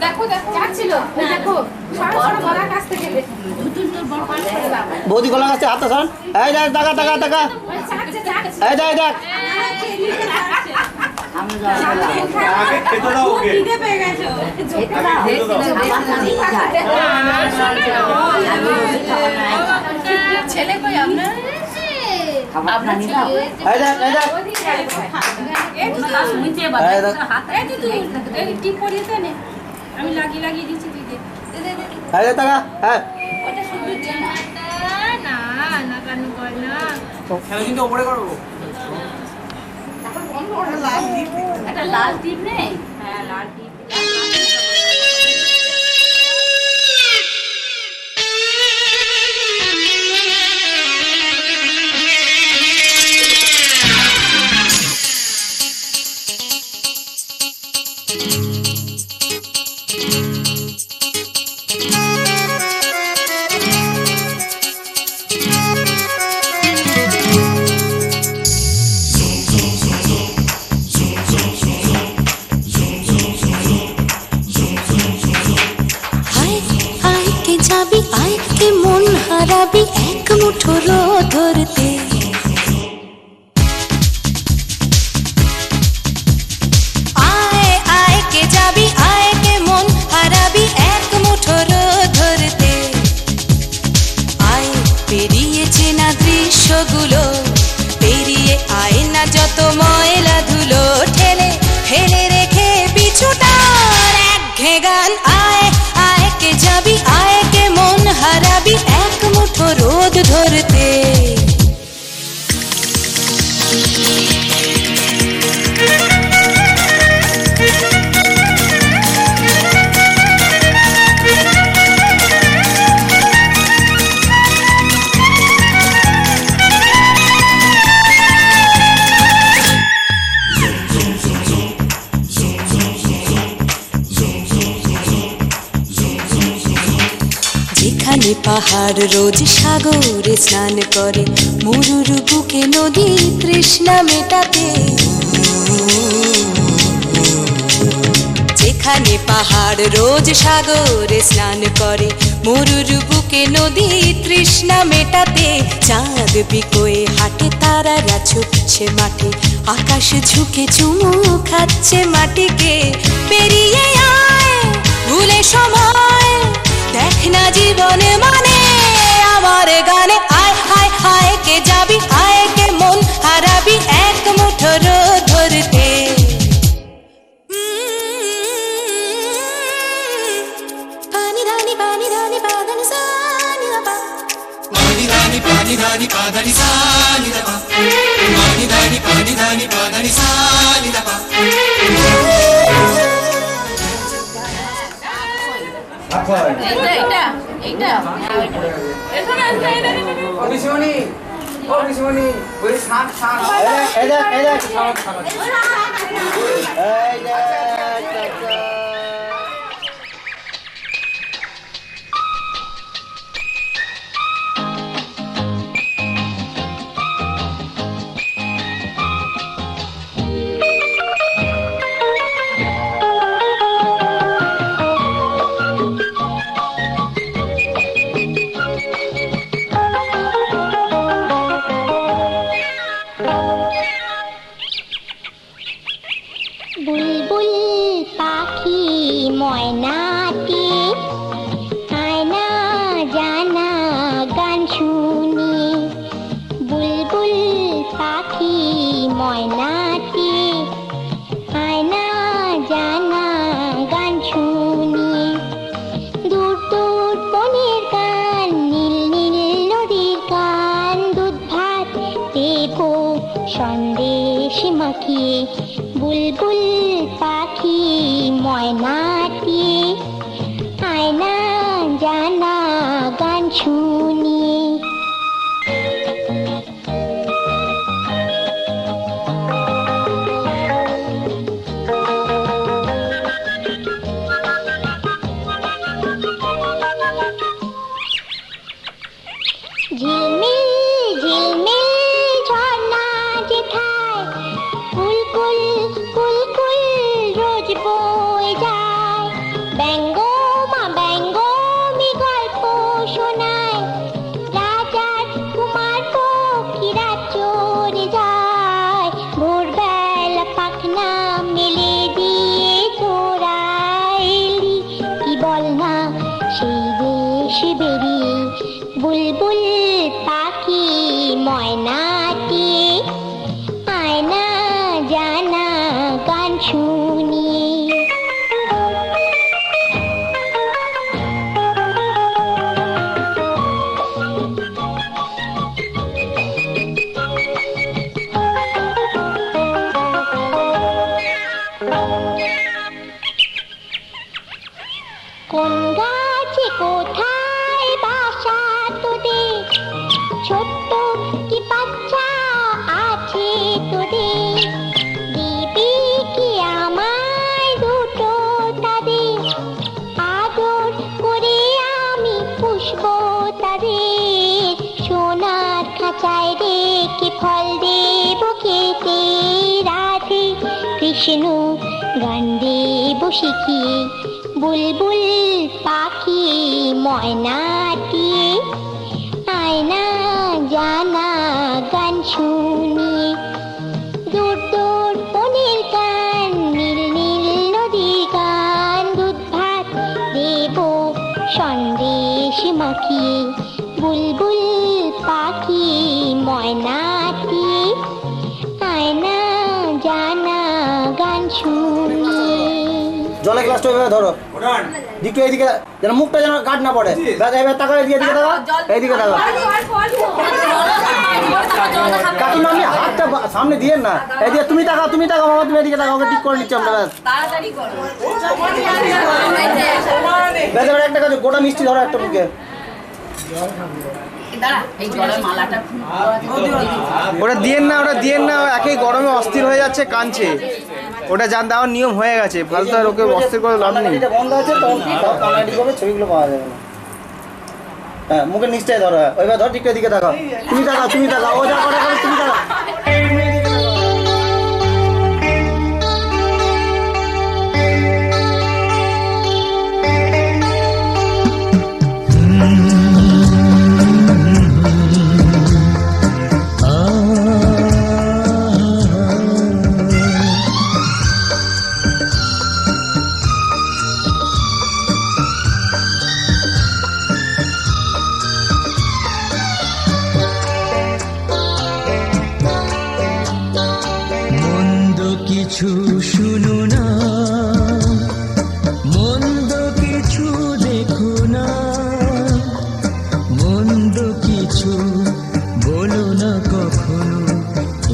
দেখো দেখো দেখো যাচ্ছিল দেখো সরো সরো গলার কাছ থেকে দুটো তোর বড় পাশ করে দাও বৌদি গলা কাছে হাত সান, এই দেখ টাকা টাকা টাকা, যাচ্ছে যাচ্ছে এই দেখ দেখ দিতে পেয়ে গেছো ছেলে কই আপনার এই দেখ এই দেখ টিপ পরিয়ে দে নে আমি লাগিয়ে লাগিয়ে দিচ্ছি তুই দে এই দেখ টাকা, হ্যাঁ ওটা শুধু না না কানু কর না কিন্তু ওপরে করবো। একটা লাল টিপ নেই হ্যাঁ লাল টিপ আয় আয় কে যাবি আয় কে মন হারাবি এক মুঠো রোদ ধরতে আয় আয় কে যাবি আয় কে মন হারাবি এক মুঠো রোদ ধরতে আয় পেরিয়েছে না দৃশ্যগুলো পেরিয়ে আয় না যত ময়লা ধুলো ঠেলে ফেলে রেখে পিছুটার একঘে গান আয় আয় কে যাবি আয় কে মন হারাবি এক মুঠো রোদ ধরতে যেখানে পাহাড় রোজ সাগরে স্নান করে মরুর বুকে নদী তৃষ্ণা মেটাতে যেখানে পাহাড় রোজ সাগরে স্নান করে মরুর বুকে নদী তৃষ্ণা মেটাতে চাঁদ বিকোয়ে হাটে তারারা ছুটছে মাঠে আকাশ ঝুঁকে চুমু খাচ্ছে মাটিকে পেরিয়ে আয় ভুলে সময় দেখ না জীবনে মানে আমার গানে আয় হায় হায় কে যাবি আয় কে মন হারাবি এক মুঠো রোদ ধরতে পানি রানি পাদানি সানি বাবা পানি ধানি পাধানি সা নি দা পা, পানি ধানি পাধানি সা নি দা পা। এইটা এইটা এইটা এখানে আসবে ও বিশমণি, ও বিশমণি, ওই শাক শাক। এই দেখ এই দেখ শাক শাক। এই দেখ টাকা বুলবুল পাখি ময়নাটি আয়না জানা গান শুনি বুলবুল পাখি ময়নাটি আয়না জানা গান শুনি দূর দূর বনের গান নীল নীল নদীর গান দুধ ভাত দেবো সন্দেশ মাখিয়ে বুলবুল পাখি ময়নাটি আয়না জানা গান শুনি ঝিলমিল ঝিলমিল ঝর্ণা যেথায় কুলকুল কুলকুল রোজ বয়ে যায় ব্যঙ্গ বল না সেই দেশ বেরিয়ে বুলবুল পাখি ময়নাটি আয়না জানা গান শুনিয়ে কোন গাছে কোথায় বাসা তোদের ছোট্ট কি বাচ্চা আছে তোদের দিবি কি আমায় দুটো তাদের আদর করে আমি পুষবো তাদের সোনার খাঁচায় রেখে ফল দেব খেতে রাধে কৃষ্ণ গান দেব শিখিয়ে বুলবুল পাখি ময়নাটি আয়না জানা গান শুনিয়ে দূর দূর বনের গান নীল নীল নদীর গান দুধ ভাত দেব সন্দেশ মাখিয়ে বুলবুল পাখি ময়নাটি আয়না জানা গান শুনিয়ে জলের গ্লাসটা এভাবে ধরো দিকে এইদিকে যেন মুখটা যেন গাঢ় না পড়ে এবার তাকাও এদিকে তাকাও এইদিকে তাকাও কাকিমা আপনি হাতটা সামনে দিয়েন না এদিকে তুমি তাকাও মামা তুমি এদিকে তাকাও ওকে ঠিক করে নিচ্ছি আমরা ব্যাস ব্যাস এবার একটা কাজ গোটা মিষ্টি ধরো একটা মুখে ওটা দিয়েন না একই গরমে অস্থির হয়ে যাচ্ছে কাঁদছে ওটা জান দেওয়ার নিয়ম হয়ে গেছে ফালতু আর ওকে অস্থির করে লাভ নেই এটা বন্ধ আছে তখন কানাডি করে ছবিগুলো পাওয়া যাবে না হ্যাঁ মুখের নিচটাই ধরো ওইবার ধর ঠিক দিকে তাকাও তুমি তাকাও ও যা করে তুমি তাকাও কিছু শুনো না মন্দ কিছু দেখো না মন্দ কিছু বলো না কখনো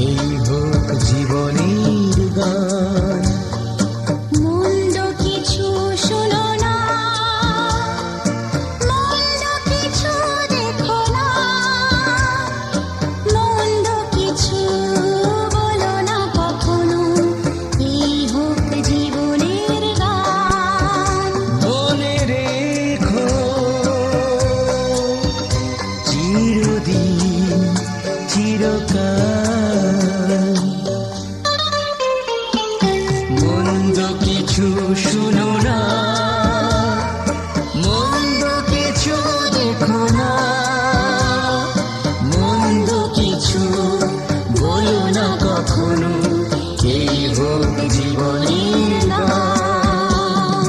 এই হোক জীবনের গান মন্দ কিছু শোনো না মন্দ কিছু দেখো না মন্দ কিছু বলো না কখনো এই হোক জীবনের গান মনে রেখো চিরদিন চিরকাল মন্দ কিছু শুনো না মন্দ কিছু দেখো না মন্দ কিছু বলো না কখনো এই হোক জীবনের গান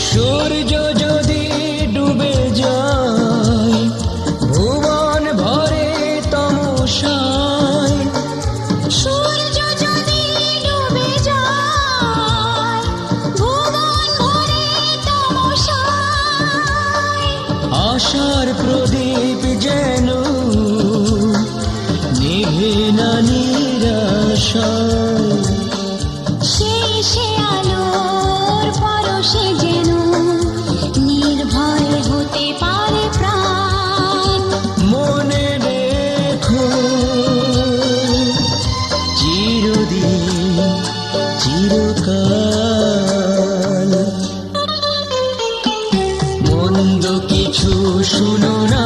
সূর্য যদি ডুবে যায় ভুবন ভরে তমসায় সূর্য যদি ডুবে যায় ভুবন ভরে তমসায় আশার প্রদীপ যেন নিভে না নিরাশায় শেষে আলোর পরশে যেন নির্ভয় হতে মন্দ কিছু শুনো না,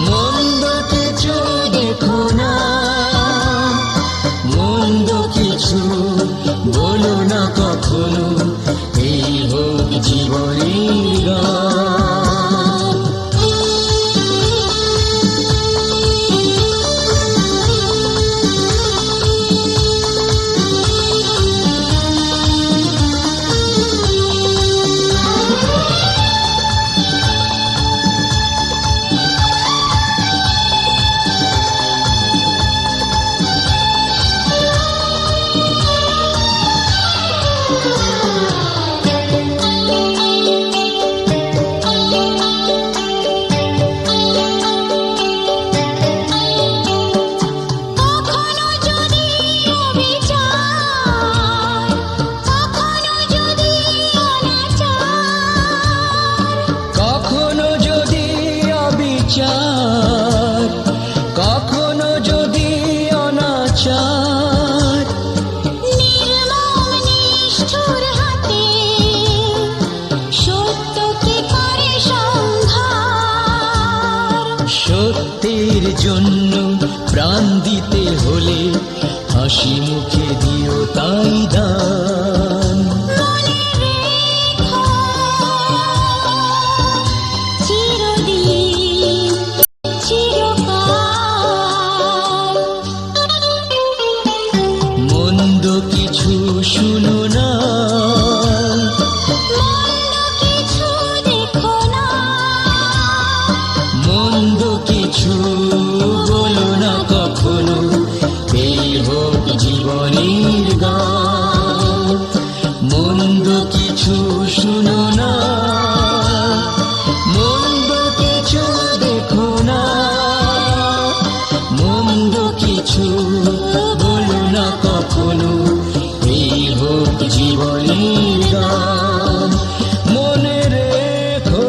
মন্দ কিছু দেখো না, মন্দ কিছু বলো না কখনো, এই হোক জীবনের গান। কখনো যদি অবিচার, কখনো যদি অনাচার, কখনো যদি অবিচার, কখনো যদি অনাচার, নির্মম নিষ্ঠুর হাতে সত্যকে করে সংহার। সত্যের জন্য প্রাণ দিতে হলে হাসি মুখে দিও তাই দান। মনে রেখো চিরদিন চিরকাল। মন্দ কিছু শুনো না, মন্দ কিছু দেখো না, মন্দ কিছু বলো না কখনো, এই হোক জীবনের গান। মন্দ কিছু শুনো না, মন্দ কিছু দেখো না, মন্দ কিছু বলো না কখনো, এই হোক জীবনের গান। মনে রেখো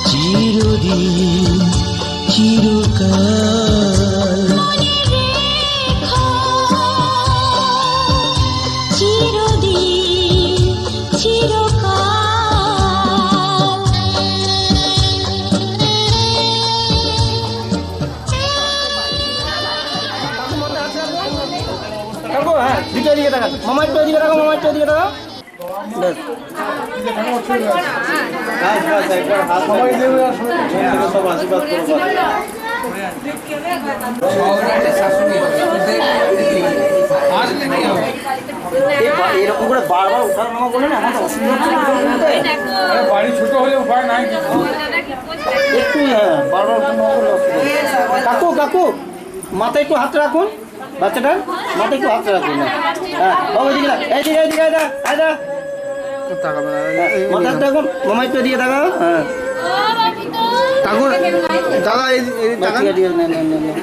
চিরদিন চিরকাল। মনে রেখো চিরদিন কাকু হ্যাঁ দুটো দিকে টাকা, মামা একটু দিকে টাকা, মামা একটু দিকে টাকা। ব্যাস ব্যাস ব্যাস একবার হাত সবাই দেবে আর সব আশীর্বাদ করবো। এরকম করে বারবার উঠার নামা করলে না আমার অসুবিধা হচ্ছে। বাড়ি ছোট হলে উপায় নাই। একটু হ্যাঁ বারবার উঠার নামা করলে অসুবিধা। কাকু কাকু মাথায় একটু হাত রাখুন, বাচ্চাটার মাথায় একটু হাত রাখুন। হ্যাঁ বাবু এদিকে রাখ, এইদিকে এইদিকে আয়দা আয়দা মাথা হাত রাখুন, মামা একটু এদিকে টাকা। হ্যাঁ কাকু দাদা এই টাকা দিয়ে নেন নেন নেন।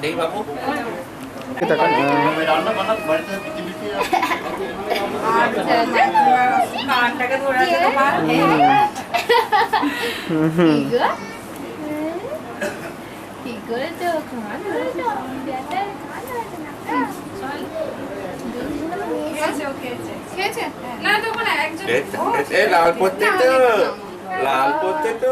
দেখি বাবু তাকান, রান্না বান্না বাড়িতে বিচি বিচি কানটাকে ধরে আছে তোমার কি করেছো খাওয়া ধরেছো খেয়েছে ও খেয়েছে খেয়েছে না তখন একজন লাল পড়তে তো লাল পড়তে তো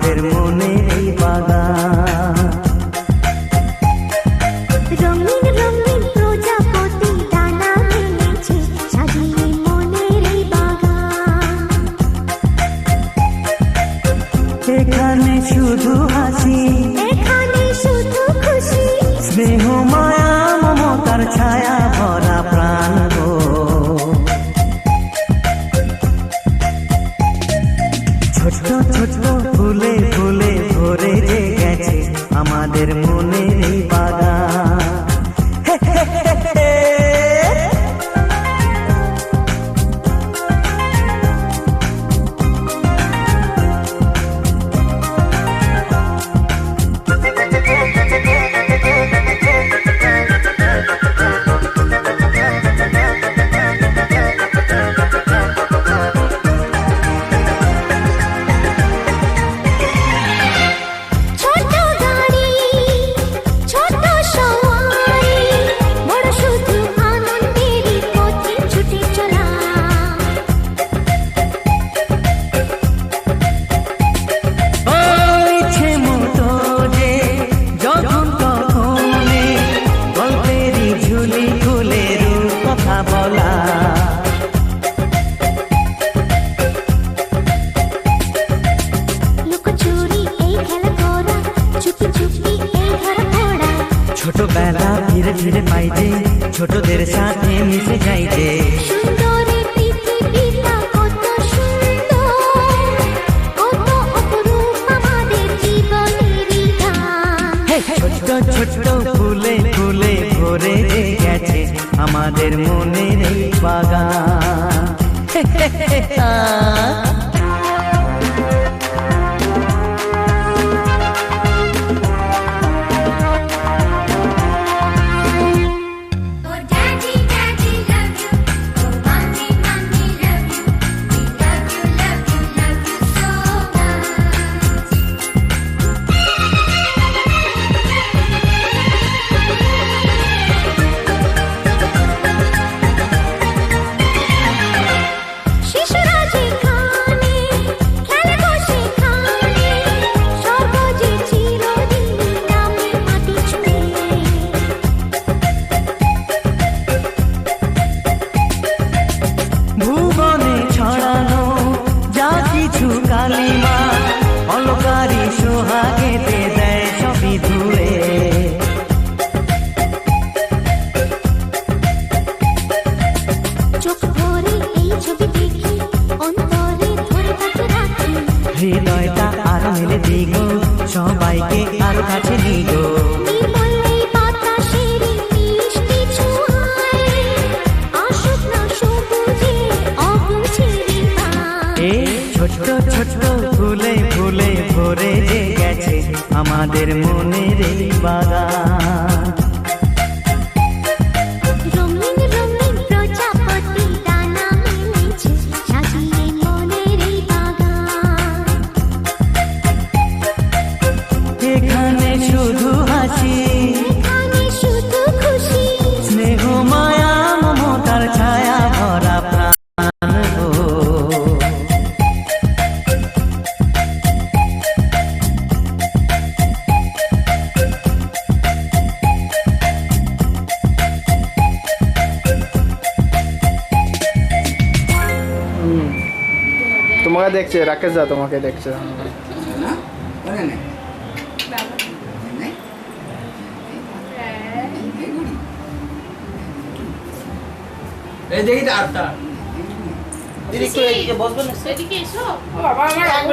আমাদের মনে এই বাগান। রঙিন রঙিন প্রজাপতি ডানা মেলেছে সাজিয়ে মনের এই বাগান। এখানে শুধু হাসি, এখানে শুধু খুশি, স্নেহ মায়া মমতার ছায়া ভরা প্রাণ গো। ছোট ছোট ফুলে ফুলে ভরে যে গেছে আমাদের মনে এই বাগান। হে হে হে হে। ছোট গাড়ি ছোট সওয়ারি, বড় শুধু আনন্দেরই পথে ছুটে চলা। ইচ্ছে মতো যে যখন তখনে গল্পেরই ঝুলি খুলে রূপ কথা বলা। লুকোচুরি এই খেলা করা, চুপি চুপি এই ধরা পড়া। ছোটবেলা ধীরে ধীরে পাই যে ছোটদের সাথে মিশে যাই যে। সুন্দরের পৃথিবীটা কত সুন্দর, কত অপরূপ আমাদের জীবনেরই গান। ছোট ছোট ফুলে ফুলে ভরে যে গেছে আমাদের মনের এই বাগান। হে হে হে হে। Oh daddy daddy love you, oh mommy mommy love you, we love you love you love you so much. শিশুরা যেখানে খেলে বসে খানে, স্বর্গ যে চিরদিন নামে মাটি ছুঁয়ে। ভুবনে ছড়ানো যা কিছু কালিমা অলকারি সোহাগেতে দেয় সবই ধুয়ে। চোখ ভরে এই ছবি দেখি, অন্তরে ধরে তাকে রাখি। হৃদয়টা আরো মেলে দিগো সবাইকে আরো কাছে নিগো। নির্মল এই বাতাসের মিষ্টি ছোঁয়ায়, আসুক না সবুজে অগুছিরি পায়। এই ছোট ছোট ফুলে ফুলে ভরে যে গেছে আমাদের মনের এই বাগান। রঙিন রঙিন প্রজাপতি ডানা মেলেছে সাজিয়ে মনের এই বাগান। এখানে শুধু হাসি, এখানে শুধু খুশি, স্নেহ মায়া মমতার ছায়া ভরা প্রাণ গো। তোমাকে দেখছে রাকেশ দা, তোমাকে দেখছে। না ওখানে নেই নেই এই দেখি তো আটটা দিদি একটু এদিকে বসবেন না? এদিকে এসো বাবা আমার এক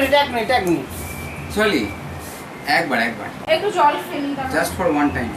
মিনিট চলি একবার একটু জল ফেলি দাও জাস্ট ফর ওয়ান টাইম।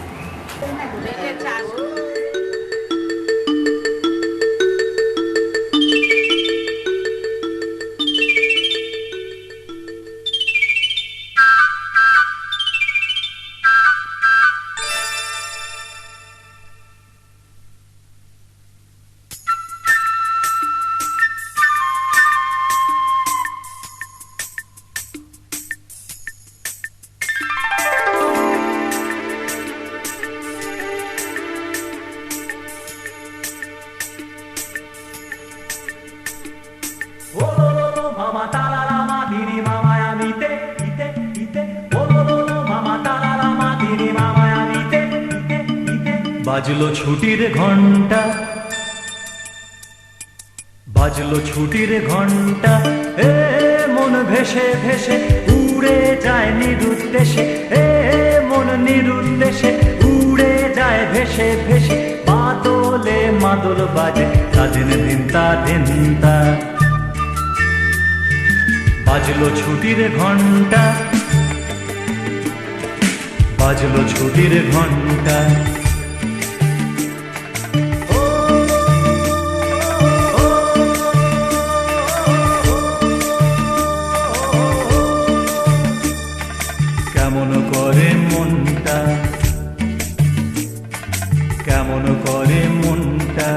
বাজলো ছুটির ঘন্টা, বাজলো ছুটির ঘন্টা, এ মন ভেসে ভেসে উড়ে যায় নিরুদ্দেশে, এ মন নিরুদ্দেশে উড়ে যায় ভেসে ভেসে, বাদলে মাদল বাজে তাদিন দিন তা দিন তা। বাজলো ছুটির ঘন্টা, বাজলো ছুটির ঘন্টা। কেমন করে মনটা, কেমন করে মনটা,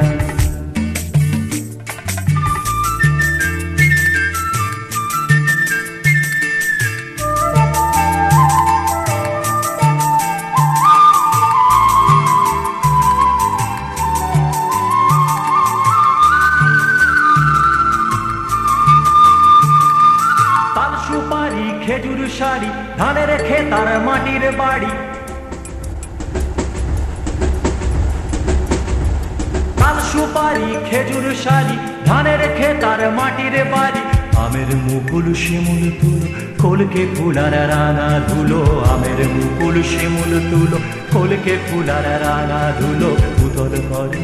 তাল সুপারি খেজুর শাড়ি ধানের খেতার মাটির বাড়ি, তাল সুপারি খেজুর শাড়ি ধানের খেতার মাটির বাড়ি, আমের মুকুল শিমুল তুলো কলকে ফুলার রাঙা ধুলো, আমের মুকুল শিমুল তুলো কলকে ফুলার রাঙা ধুলো, উতল করে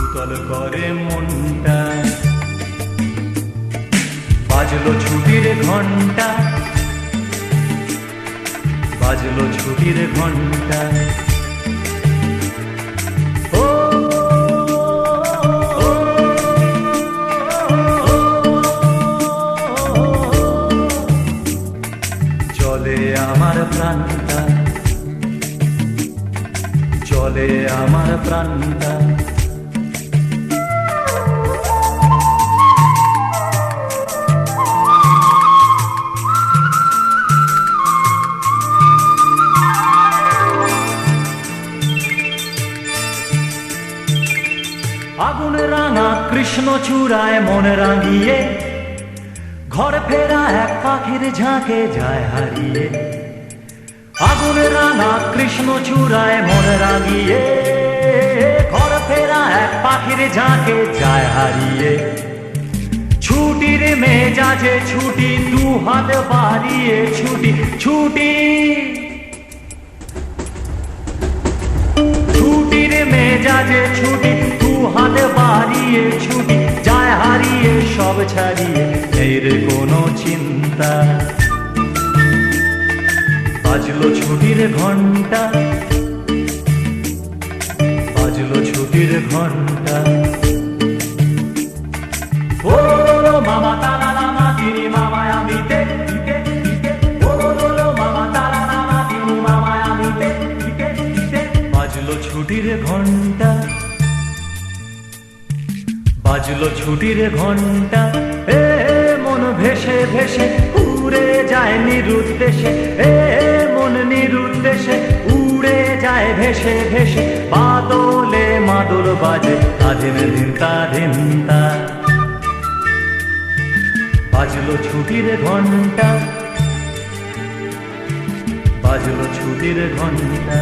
উতল করে মনটা। বাজলো ছুটির ঘন্টা, বাজলো ছুটির ঘন্টা। ও চলে আমার প্রাণটা, চলে আমার প্রাণটা। আগুন রাঙা কৃষ্ণ চূড়ায় মন রাঙিয়ে, ঘর ফেরা এক পাখির ঝাঁকে যায় হারিয়ে। আগুন রাঙা কৃষ্ণ চূড়ায় মন রাঙিয়ে, ঘর ফেরা এক পাখির ঝাঁকে যায় হারিয়ে। ছুটির মেজাজে ছুটি দু হাত বাড়িয়ে ছুটি, ছুটি ছুটির মেজাজে ছুটি দু হাত বাড়িয়ে ছুটি, যায় হারিয়ে সব ছাড়িয়ে নেই রে কোনো চিন্তা। বাজলো ছুটির ঘন্টা, বাজলো ছুটির ঘন্টা। ও মামা তারা মামা তিনি মামায় আমিতে দিতে দিতে, ও মামা তারা মামা তিনি মামায় আমিতে দিতে দিতে। বাজলো ছুটির ঘন্টা, বাজলো ছুটির ঘন্টা, এ মন ভেসে ভেসে উড়ে যায় নিরুদ্দেশে, এ মন নিরুদ্দেশে উড়ে যায় ভেসে ভেসে, বাদলে মাদল বাজে তাদিন দিন তা দিন তা। বাজলো ছুটির ঘন্টা, বাজলো ছুটির ঘন্টা।